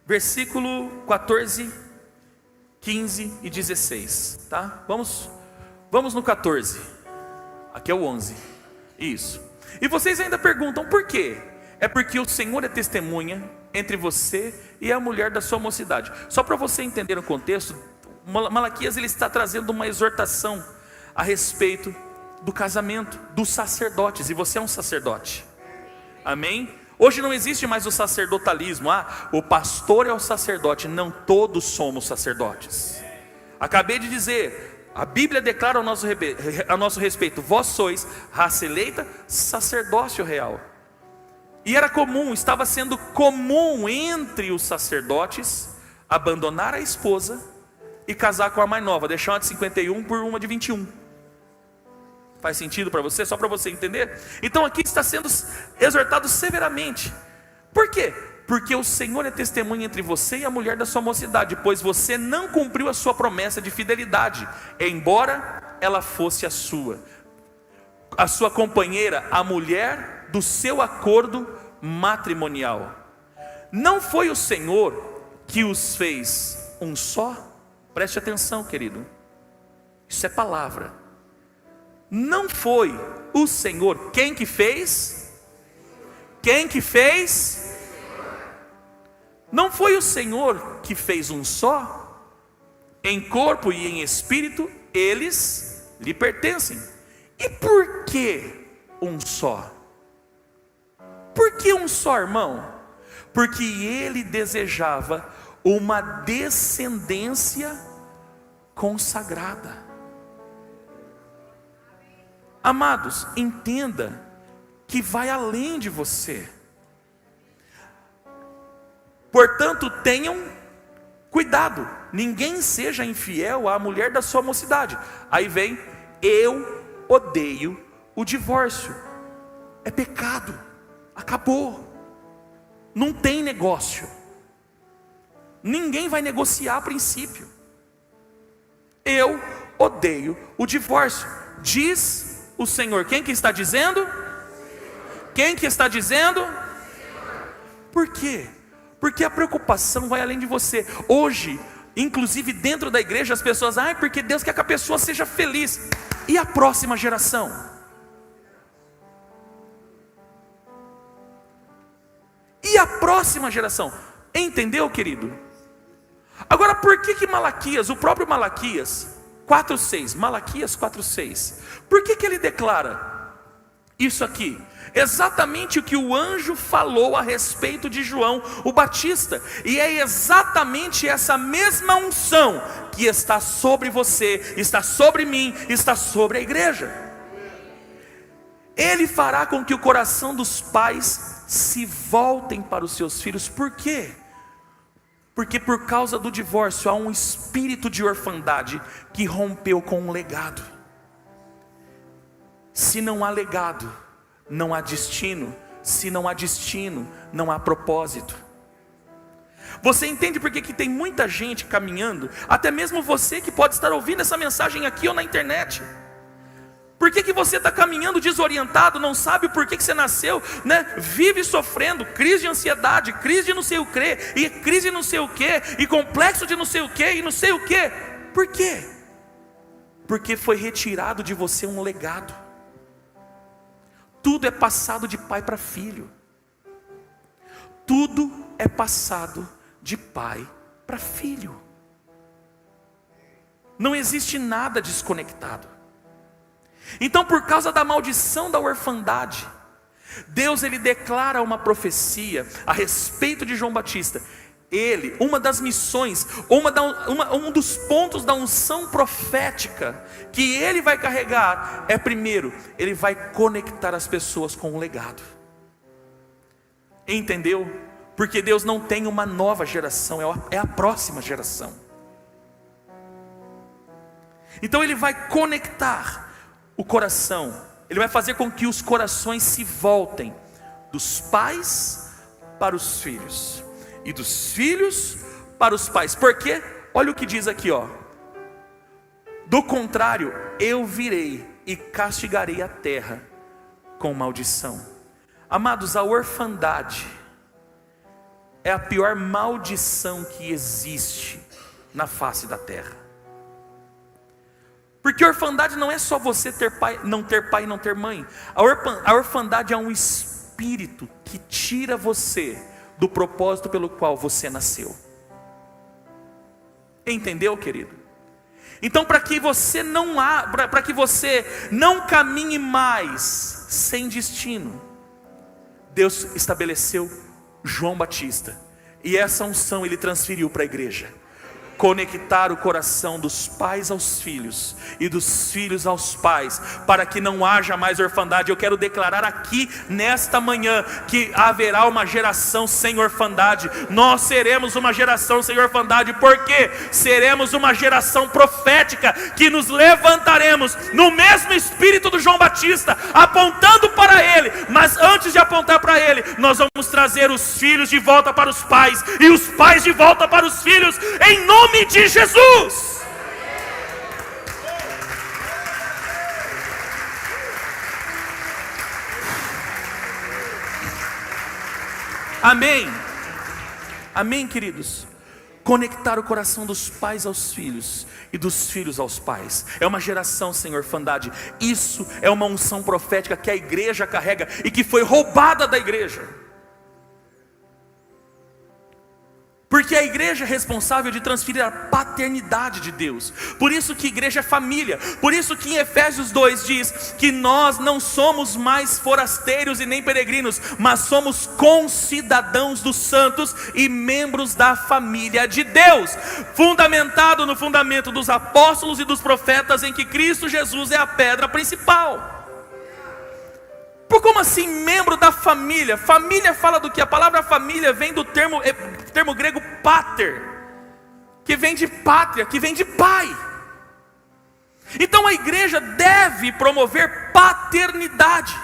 Versículo 14, 15 e 16, tá? Vamos no 14, aqui é o 11, isso. E vocês ainda perguntam por quê? É porque o Senhor é testemunha entre você e a mulher da sua mocidade. Só para você entender o contexto, Malaquias ele está trazendo uma exortação a respeito do casamento, dos sacerdotes, e você é um sacerdote, amém? Hoje não existe mais o sacerdotalismo, o pastor é o sacerdote. Não, todos somos sacerdotes. Acabei de dizer, a Bíblia declara a nosso respeito: vós sois raça eleita, sacerdócio real. E era comum, estava sendo comum entre os sacerdotes abandonar a esposa e casar com a mais nova, deixar uma de 51 por uma de 21. Faz sentido para você? Só para você entender? Então aqui está sendo exortado severamente. Por quê? Porque o Senhor é testemunha entre você e a mulher da sua mocidade, pois você não cumpriu a sua promessa de fidelidade, embora ela fosse a sua companheira, a mulher do seu acordo matrimonial. Não foi o Senhor que os fez um só? Preste atenção, querido, isso é palavra. Não foi o Senhor quem que fez? Quem que fez? Não foi o Senhor que fez um só? Em corpo e em espírito eles lhe pertencem. E por que um só? Por que um só, irmão? Porque ele desejava uma descendência consagrada. Amados, entenda que vai além de você. Portanto, tenham cuidado, ninguém seja infiel à mulher da sua mocidade. Aí vem: eu odeio o divórcio. É pecado, acabou, não tem negócio, ninguém vai negociar a princípio. Eu odeio o divórcio, diz o Senhor. Quem que está dizendo? Quem que está dizendo? Por quê? Porque a preocupação vai além de você. Hoje, inclusive dentro da igreja, as pessoas: porque Deus quer que a pessoa seja feliz. e a próxima geração? E a próxima geração? Entendeu, querido? Agora, por que Malaquias, o próprio Malaquias 4:6, Malaquias 4:6, por que ele declara isso aqui? Exatamente o que o anjo falou a respeito de João o Batista, e é exatamente essa mesma unção que está sobre você, está sobre mim, está sobre a igreja. Ele fará com que o coração dos pais se voltem para os seus filhos. Por quê? Porque por causa do divórcio há um espírito de orfandade que rompeu com um legado. Se não há legado, não há destino. Se não há destino, não há propósito. Você entende por que tem muita gente caminhando? Até mesmo você que pode estar ouvindo essa mensagem aqui ou na internet. Por que você está caminhando desorientado, não sabe por que você nasceu, né? Vive sofrendo, crise de ansiedade, crise de não sei o que, e crise de não sei o que, e complexo de não sei o que, e não sei o que. Por quê? Porque foi retirado de você um legado. Tudo é passado de pai para filho. Tudo é passado de pai para filho. Não existe nada desconectado. Então, por causa da maldição da orfandade, Deus ele declara uma profecia a respeito de João Batista. Ele, uma das missões, um dos pontos da unção profética que ele vai carregar é, primeiro, ele vai conectar as pessoas com o legado. Entendeu? Porque Deus não tem uma nova geração, é a próxima geração. Então ele vai conectar o coração, ele vai fazer com que os corações se voltem dos pais para os filhos, e dos filhos para os pais. Porque, olha o que diz aqui, ó. Do contrário, eu virei e castigarei a terra com maldição. Amados, a orfandade é a pior maldição que existe na face da terra. Porque orfandade não é só você ter pai e não ter mãe. A orfandade é um espírito que tira você do propósito pelo qual você nasceu. Entendeu, querido? Então, para que você não caminhe mais sem destino, Deus estabeleceu João Batista, e essa unção ele transferiu para a igreja. Conectar o coração dos pais aos filhos e dos filhos aos pais, para que não haja mais orfandade. Eu quero declarar aqui nesta manhã que haverá uma geração sem orfandade. Nós seremos uma geração sem orfandade, porque seremos uma geração profética, que nos levantaremos no mesmo espírito do João Batista, apontando para ele. Mas antes de apontar para ele, nós vamos trazer os filhos de volta para os pais, e os pais de volta para os filhos, em nome de Jesus. Amém. Amém, queridos. Conectar o coração dos pais aos filhos e dos filhos aos pais. É uma geração sem orfandade. Isso é uma unção profética que a igreja carrega e que foi roubada da igreja. Porque a igreja é responsável de transferir a paternidade de Deus. Por isso que igreja é família. Por isso que em Efésios 2 diz que nós não somos mais forasteiros e nem peregrinos, mas somos concidadãos dos santos e membros da família de Deus, fundamentado no fundamento dos apóstolos e dos profetas, em que Cristo Jesus é a pedra principal. Por como assim membro da família? Família fala do que? A palavra família vem do termo grego pater, que vem de pátria, que vem de pai. Então a igreja deve promover paternidade.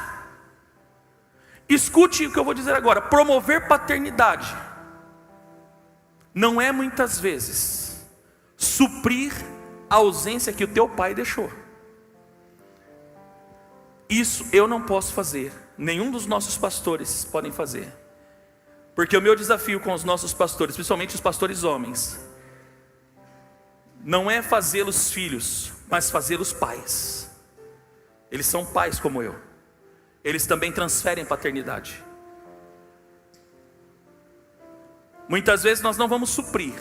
Escute o que eu vou dizer agora. Promover paternidade não é muitas vezes suprir a ausência que o teu pai deixou. Isso eu não posso fazer, nenhum dos nossos pastores podem fazer, porque o meu desafio com os nossos pastores, principalmente os pastores homens, não é fazê-los filhos, mas fazê-los pais. eles são pais como eu, eles também transferem paternidade. Muitas vezes nós não vamos suprir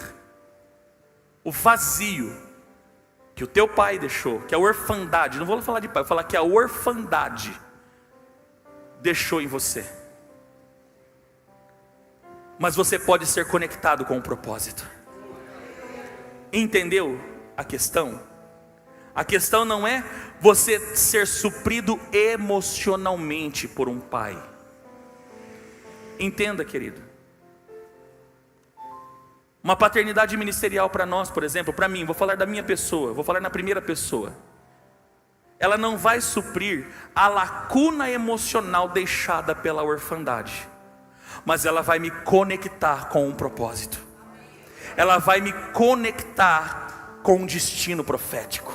o vazio que o teu pai deixou, que a orfandade, não vou falar de pai, vou falar que a orfandade deixou em você. Mas você pode ser conectado com o propósito. Entendeu a questão? A questão não é você ser suprido emocionalmente por um pai. Entenda, querido. Uma paternidade ministerial para nós, por exemplo, para mim, vou falar da minha pessoa, vou falar na primeira pessoa. Ela não vai suprir a lacuna emocional deixada pela orfandade, mas ela vai me conectar com um propósito. Ela vai me conectar com um destino profético.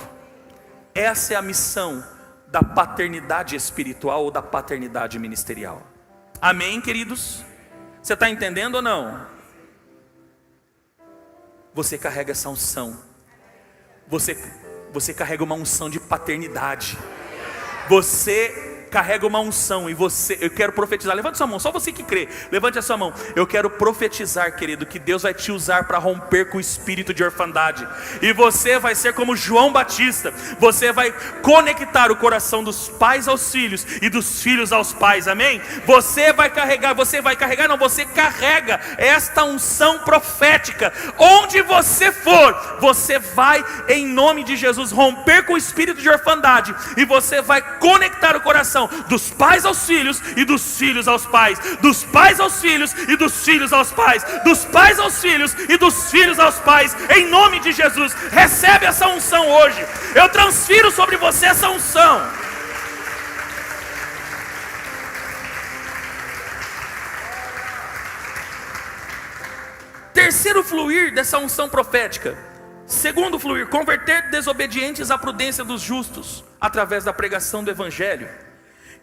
Essa é a missão da paternidade espiritual ou da paternidade ministerial. Amém, queridos? Você está entendendo ou não? Você carrega essa unção. Você carrega uma unção de paternidade. Você carrega uma unção e eu quero profetizar. Levante sua mão, só você que crê. Levante a sua mão. Eu quero profetizar, querido, que Deus vai te usar para romper com o espírito de orfandade. E você vai ser como João Batista. Você vai conectar o coração dos pais aos filhos e dos filhos aos pais. Amém? Você carrega esta unção profética. Onde você for, você vai, em nome de Jesus, romper com o espírito de orfandade. E você vai conectar o coração dos pais aos filhos e dos filhos aos pais, dos pais aos filhos e dos filhos aos pais, dos pais aos filhos e dos filhos aos pais, em nome de Jesus. Recebe essa unção hoje. Eu transfiro sobre você essa unção. Terceiro fluir dessa unção profética. Segundo fluir, converter desobedientes à prudência dos justos, através da pregação do evangelho.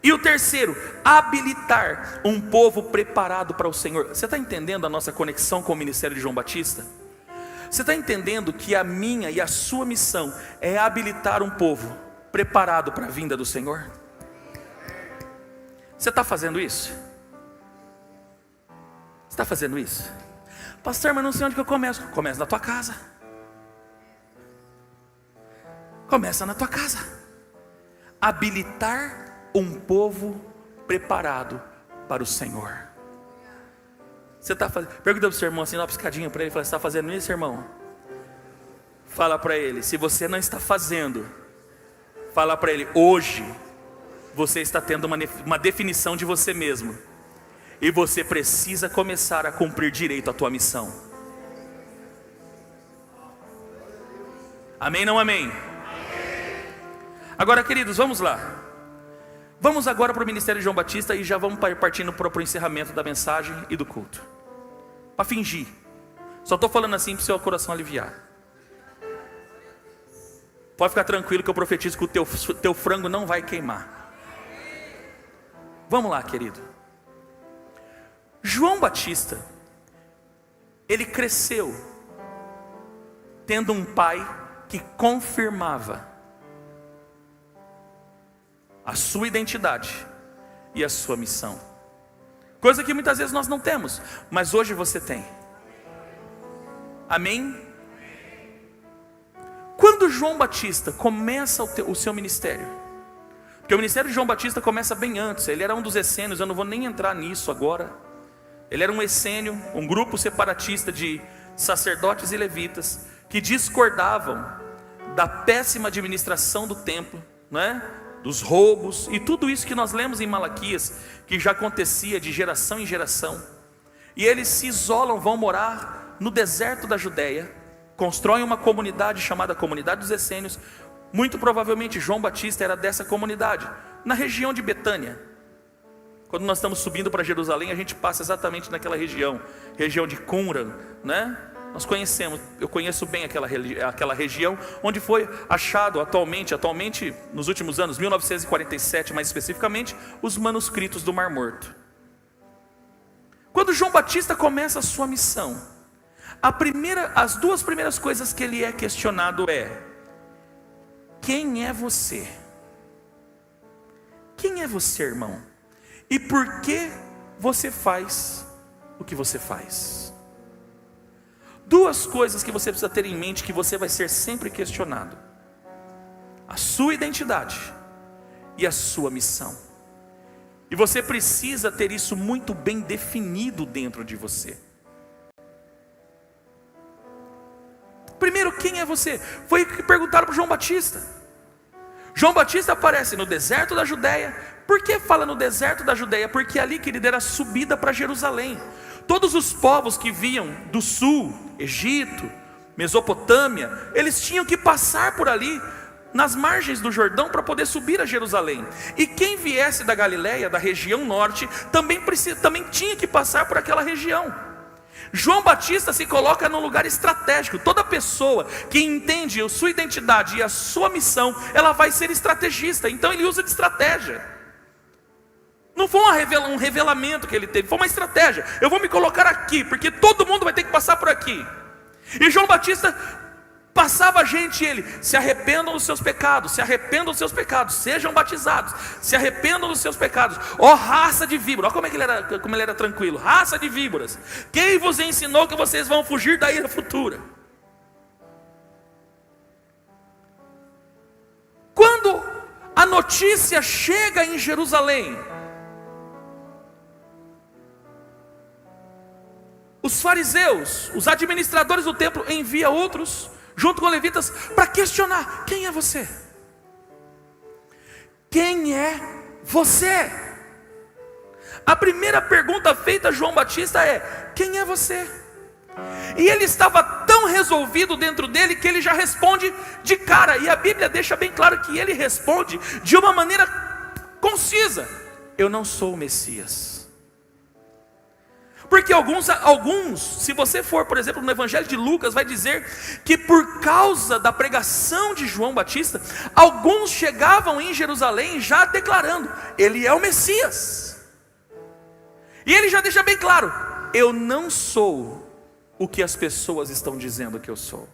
E o terceiro, habilitar um povo preparado para o Senhor. Você está entendendo a nossa conexão com o ministério de João Batista? Você está entendendo que a minha e a sua missão é habilitar um povo preparado para a vinda do Senhor? Você está fazendo isso? Você está fazendo isso? Pastor, mas não sei onde que eu começo. Começa na tua casa. Começa na tua casa. Habilitar um povo preparado para o Senhor. Você está fazendo? Pergunta para o seu irmão assim, dá uma piscadinha para ele, fala, você está fazendo isso, irmão? Fala para ele, se você não está fazendo, fala para ele, hoje você está tendo uma definição de você mesmo, e você precisa começar a cumprir direito a tua missão. Amém, não amém? Agora, queridos, vamos lá. Vamos agora para o ministério de João Batista e já vamos partindo para o encerramento da mensagem e do culto. Para fingir. Só estou falando assim para o seu coração aliviar. Pode ficar tranquilo que eu profetizo que o teu frango não vai queimar. Vamos lá, querido. João Batista, ele cresceu tendo um pai que confirmava a sua identidade e a sua missão. Coisa que muitas vezes nós não temos, mas hoje você tem. Amém? Quando João Batista começa o seu ministério, porque o ministério de João Batista começa bem antes, ele era um dos essênios, eu não vou nem entrar nisso agora. Ele era um essênio, um grupo separatista de sacerdotes e levitas, que discordavam da péssima administração do templo, não é? Dos roubos e tudo isso que nós lemos em Malaquias, que já acontecia de geração em geração. E eles se isolam, vão morar no deserto da Judéia, constroem uma comunidade chamada Comunidade dos Essênios. Muito provavelmente João Batista era dessa comunidade, na região de Betânia. Quando nós estamos subindo para Jerusalém, a gente passa exatamente naquela região de Qumran, né? Nós conhecemos, eu conheço bem aquela região, onde foi achado atualmente nos últimos anos, 1947 mais especificamente, os manuscritos do Mar Morto. Quando João Batista começa a sua missão, as duas primeiras coisas que ele é questionado é: quem é você? quem é você, irmão? E por que você faz o que você faz? Duas coisas que você precisa ter em mente, que você vai ser sempre questionado: a sua identidade e a sua missão. E você precisa ter isso muito bem definido dentro de você. Primeiro, quem é você? Foi o que perguntaram para João Batista. João Batista aparece no deserto da Judéia. Por que fala no deserto da Judéia? Porque ali, querido, era a subida para Jerusalém. Todos os povos que vinham do sul, Egito, Mesopotâmia, eles tinham que passar por ali, nas margens do Jordão, para poder subir a Jerusalém. E quem viesse da Galileia, da região norte, também tinha que passar por aquela região. João Batista se coloca num lugar estratégico. Toda pessoa que entende a sua identidade e a sua missão, ela vai ser estrategista. Então ele usa de estratégia. Não foi um revelamento que ele teve, foi uma estratégia. Eu vou me colocar aqui, porque todo mundo vai ter que passar por aqui. E João Batista passava a gente, ele: se arrependam dos seus pecados, se arrependam dos seus pecados, sejam batizados, se arrependam dos seus pecados, ó raça de víboras. Olha como ele era tranquilo: raça de víboras, quem vos ensinou que vocês vão fugir da ira futura? Quando a notícia chega em Jerusalém, os fariseus, os administradores do templo, enviam outros, junto com levitas, para questionar: quem é você? Quem é você? A primeira pergunta feita a João Batista é: quem é você? E ele estava tão resolvido dentro dele, que ele já responde de cara. E a Bíblia deixa bem claro que ele responde de uma maneira concisa: eu não sou o Messias. Porque alguns, se você for, por exemplo, no Evangelho de Lucas, vai dizer que por causa da pregação de João Batista, alguns chegavam em Jerusalém já declarando: ele é o Messias. E ele já deixa bem claro: eu não sou o que as pessoas estão dizendo que eu sou.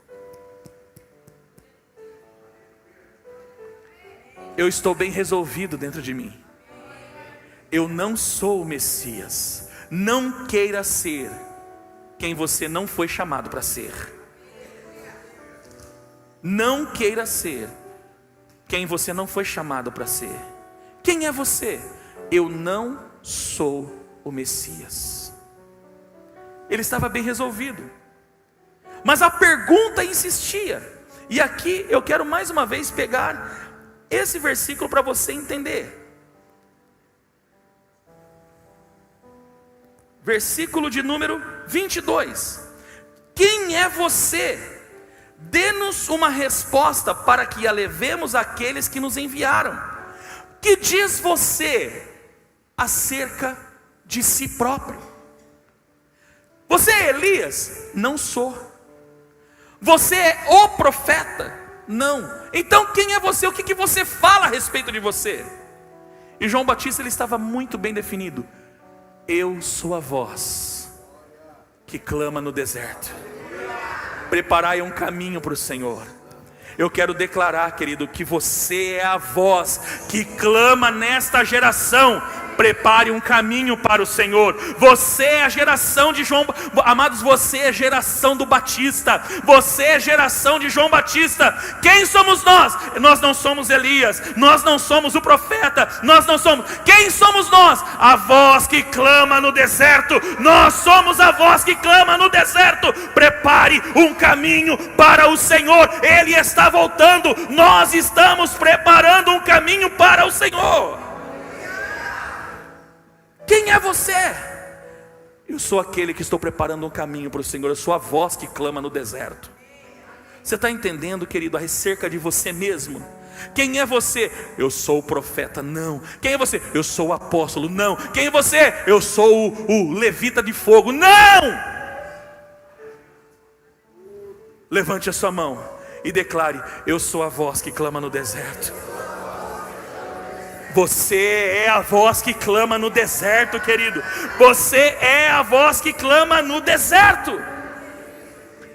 Eu estou bem resolvido dentro de mim. Eu não sou o Messias. Não queira ser quem você não foi chamado para ser. Não queira ser quem você não foi chamado para ser. Quem é você? Eu não sou o Messias. Ele estava bem resolvido, mas a pergunta insistia. E aqui eu quero mais uma vez pegar esse versículo para você entender. Versículo de número 22. Quem é você? Dê-nos uma resposta para que a levemos àqueles que nos enviaram. Que diz você acerca de si próprio? Você é Elias? Não sou. Você é o profeta? Não. Então quem é você? O que você fala a respeito de você? E João Batista, ele estava muito bem definido: eu sou a voz que clama no deserto. Preparai um caminho para o Senhor. Eu quero declarar, querido, que você é a voz que clama nesta geração: prepare um caminho para o Senhor. Você é a geração de João, amados, você é a geração do Batista, você é a geração de João Batista. Quem somos nós? Nós não somos Elias, nós não somos o profeta, nós não somos. Quem somos nós? A voz que clama no deserto. Nós somos a voz que clama no deserto. Prepare um caminho para o Senhor. Ele está voltando. Nós estamos preparando um caminho para o Senhor. Quem é você? Eu sou aquele que estou preparando um caminho para o Senhor. Eu sou a voz que clama no deserto. Você está entendendo, querido, acerca de você mesmo? Quem é você? Eu sou o profeta. Não. Quem é você? Eu sou o apóstolo. Não. Quem é você? Eu sou o levita de fogo. Não. Levante a sua mão e declare: eu sou a voz que clama no deserto. Você é a voz que clama no deserto, querido. Você é a voz que clama no deserto.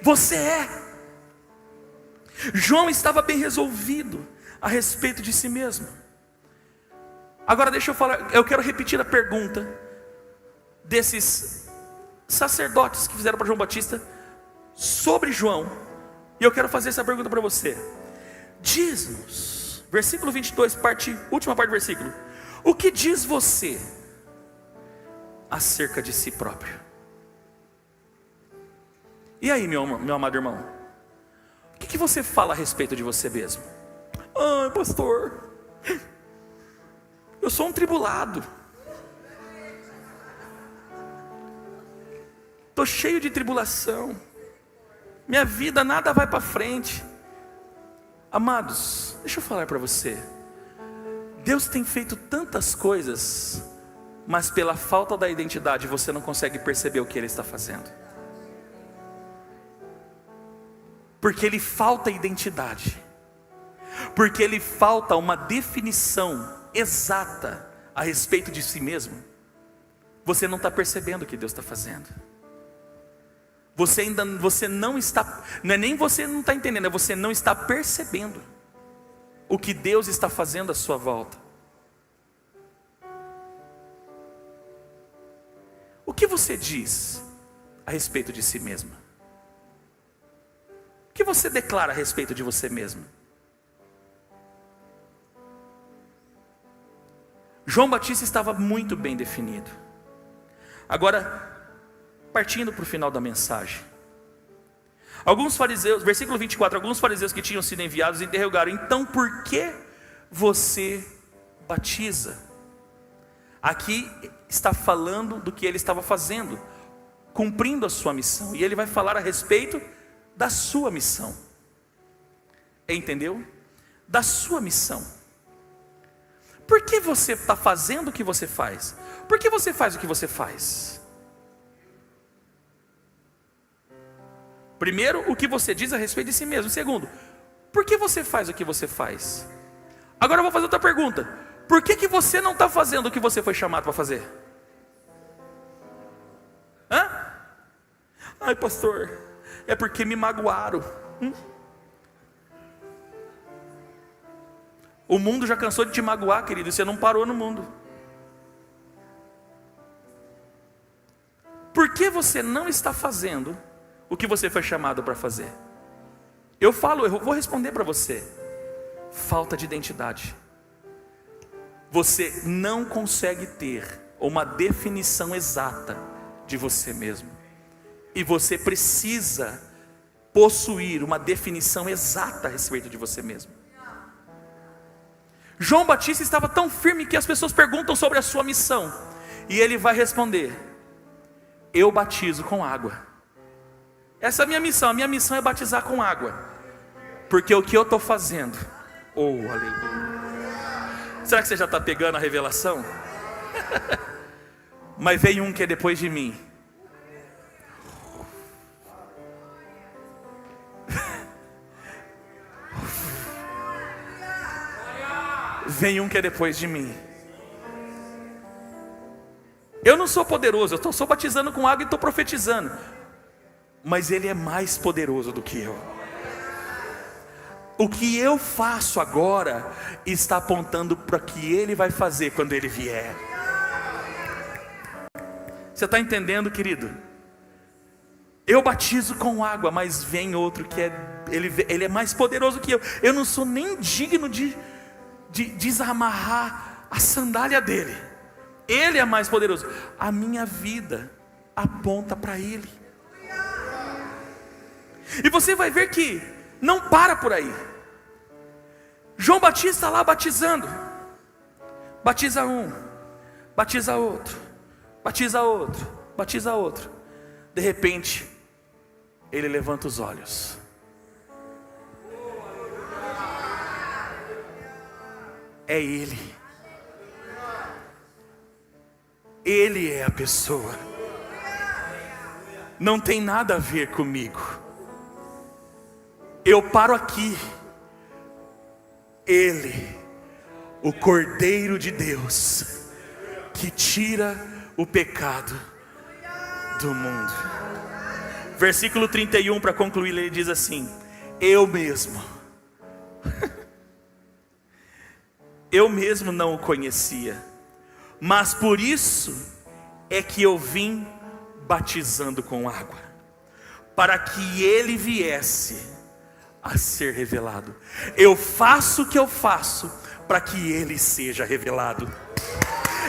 Você é. João estava bem resolvido a respeito de si mesmo. Agora deixa eu falar, eu quero repetir a pergunta desses sacerdotes que fizeram para João Batista sobre João. E eu quero fazer essa pergunta para você. Diz-nos, versículo 22, última parte do versículo. O que diz você acerca de si próprio? E aí, meu amado irmão? O que você fala a respeito de você mesmo? Ai, pastor, eu sou um tribulado. Estou cheio de tribulação. Minha vida nada vai para frente. Amados, deixa eu falar para você. Deus tem feito tantas coisas, mas pela falta da identidade você não consegue perceber o que Ele está fazendo. Porque lhe falta identidade. Porque lhe falta uma definição exata a respeito de si mesmo. Você não está percebendo o que Deus está fazendo. Você não está, não é nem você não está entendendo, é você não está percebendo o que Deus está fazendo à sua volta. O que você diz a respeito de si mesmo? O que você declara a respeito de você mesmo? João Batista estava muito bem definido. Agora, partindo para o final da mensagem, alguns fariseus, versículo 24, alguns fariseus que tinham sido enviados interrogaram: então por que você batiza? Aqui está falando do que ele estava fazendo, cumprindo a sua missão, e ele vai falar a respeito da sua missão. Entendeu? Da sua missão. Por que você está fazendo o que você faz? Por que você faz o que você faz? Primeiro, o que você diz a respeito de si mesmo. Segundo, por que você faz o que você faz? Agora eu vou fazer outra pergunta. Por que você não está fazendo o que você foi chamado para fazer? Hã? Ai, pastor, é porque me magoaram. O mundo já cansou de te magoar, querido, e você não parou no mundo. Por que você não está fazendo o que você foi chamado para fazer? Eu vou responder para você. Falta de identidade. Você não consegue ter uma definição exata de você mesmo. E você precisa possuir uma definição exata a respeito de você mesmo. João Batista estava tão firme que as pessoas perguntam sobre a sua missão. E ele vai responder: eu batizo com água. Essa é a minha missão é batizar com água. Porque o que eu estou fazendo, oh aleluia. Será que você já está pegando a revelação? Mas vem um que é depois de mim. Vem um que é depois de mim. Eu não sou poderoso, eu estou só batizando com água e estou profetizando. Mas Ele é mais poderoso do que eu. O que eu faço agora está apontando para o que Ele vai fazer quando Ele vier. Você está entendendo, querido? Eu batizo com água, mas vem outro que ele é mais poderoso que eu. Eu não sou nem digno de desamarrar a sandália dele. Ele é mais poderoso. A minha vida aponta para Ele. E você vai ver que não para por aí. João Batista lá batizando. Batiza um, batiza outro, batiza outro, batiza outro. De repente, ele levanta os olhos. É Ele. Ele é a pessoa. Não tem nada a ver comigo. Eu paro aqui. Ele, o Cordeiro de Deus, que tira o pecado do mundo. Versículo 31, para concluir, ele diz assim: eu eu mesmo não o conhecia, mas por isso é que eu vim batizando com água, para que ele viesse a ser revelado. Eu faço o que eu faço para que ele seja revelado.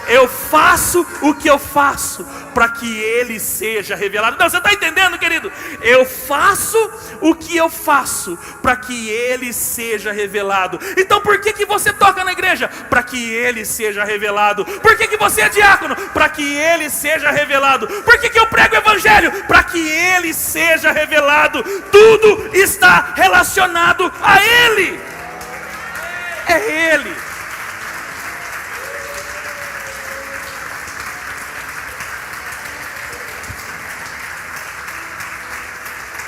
Eu faço o que eu faço para que ele seja revelado. Não, você está entendendo, querido? Eu faço o que eu faço para que ele seja revelado. Então por que você toca na igreja? Para que ele seja revelado. Por que você é diácono? Para que ele seja revelado. Por que eu prego o evangelho? Para que ele seja revelado. Tudo está relacionado a ele. É ele.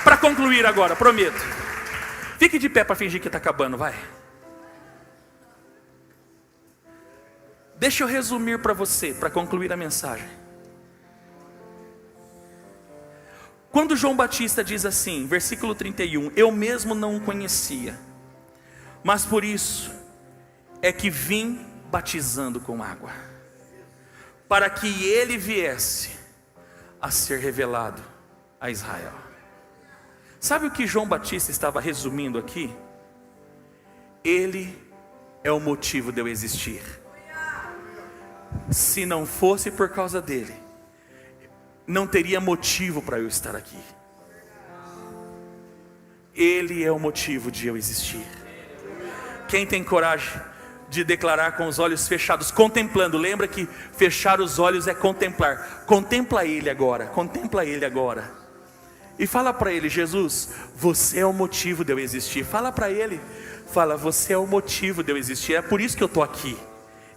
Para concluir agora, prometo. Fique de pé para fingir que está acabando, vai. Deixa eu resumir para você, para concluir a mensagem. Quando João Batista diz assim, versículo 31, eu mesmo não o conhecia, mas por isso é que vim batizando com água, para que ele viesse a ser revelado a Israel. Sabe o que João Batista estava resumindo aqui? Ele é o motivo de eu existir. Se não fosse por causa dele, não teria motivo para eu estar aqui. Ele é o motivo de eu existir. Quem tem coragem de declarar com os olhos fechados, contemplando? Lembra que fechar os olhos é contemplar. Contempla ele agora, contempla ele agora. E fala para ele, Jesus, você é o motivo de eu existir. Fala para ele, fala, você é o motivo de eu existir. É por isso que eu estou aqui.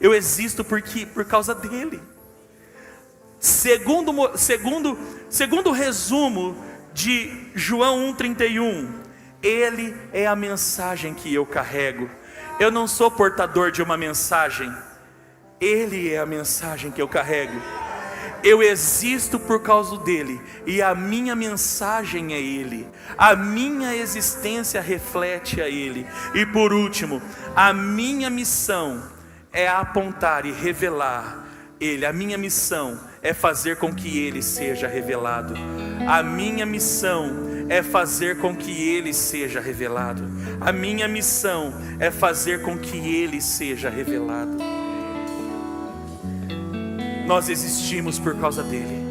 Eu existo por causa dele. Segundo o resumo de João 1,31, ele é a mensagem que eu carrego. Eu não sou portador de uma mensagem, ele é a mensagem que eu carrego. Eu existo por causa dele, e a minha mensagem é ele, a minha existência reflete a ele. E por último, a minha missão é apontar e revelar ele. A minha missão é fazer com que ele seja revelado. A minha missão é fazer com que ele seja revelado. A minha missão é fazer com que ele seja revelado. Nós existimos por causa dele.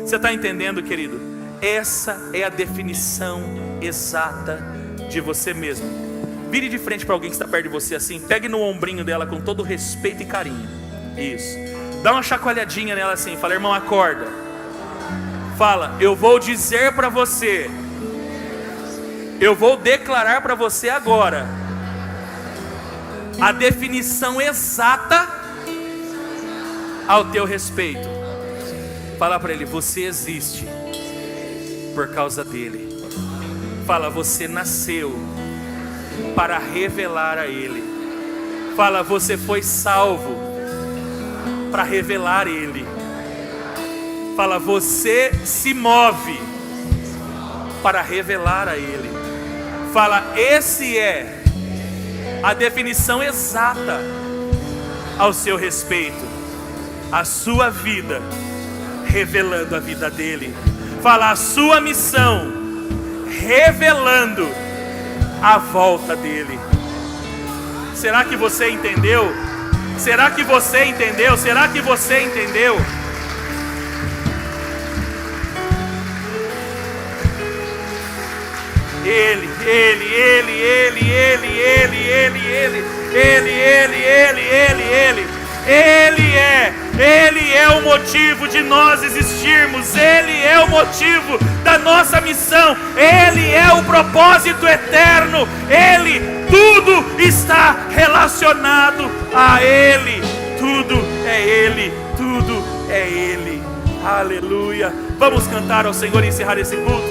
Você está entendendo, querido? Essa é a definição exata de você mesmo. Vire de frente para alguém que está perto de você assim. Pegue no ombrinho dela com todo respeito e carinho. Isso. Dá uma chacoalhadinha nela assim. Fala, irmão, acorda. Fala, eu vou dizer para você. Eu vou declarar para você agora a definição exata ao teu respeito. Fala para ele, você existe por causa dele. Fala, você nasceu para revelar a ele. Fala, você foi salvo para revelar ele. Fala, você se move para revelar a ele. Fala, esse é a definição exata ao seu respeito. A sua vida revelando a vida dele. Fala, a sua missão revelando a volta dele. Será que você entendeu? Será que você entendeu? Será que você entendeu? Ele é o motivo de nós existirmos. Ele é o motivo da nossa missão. Ele é o propósito eterno. Tudo está relacionado a Ele. Tudo é Ele. Tudo é Ele. Aleluia. Vamos cantar ao Senhor e encerrar esse culto.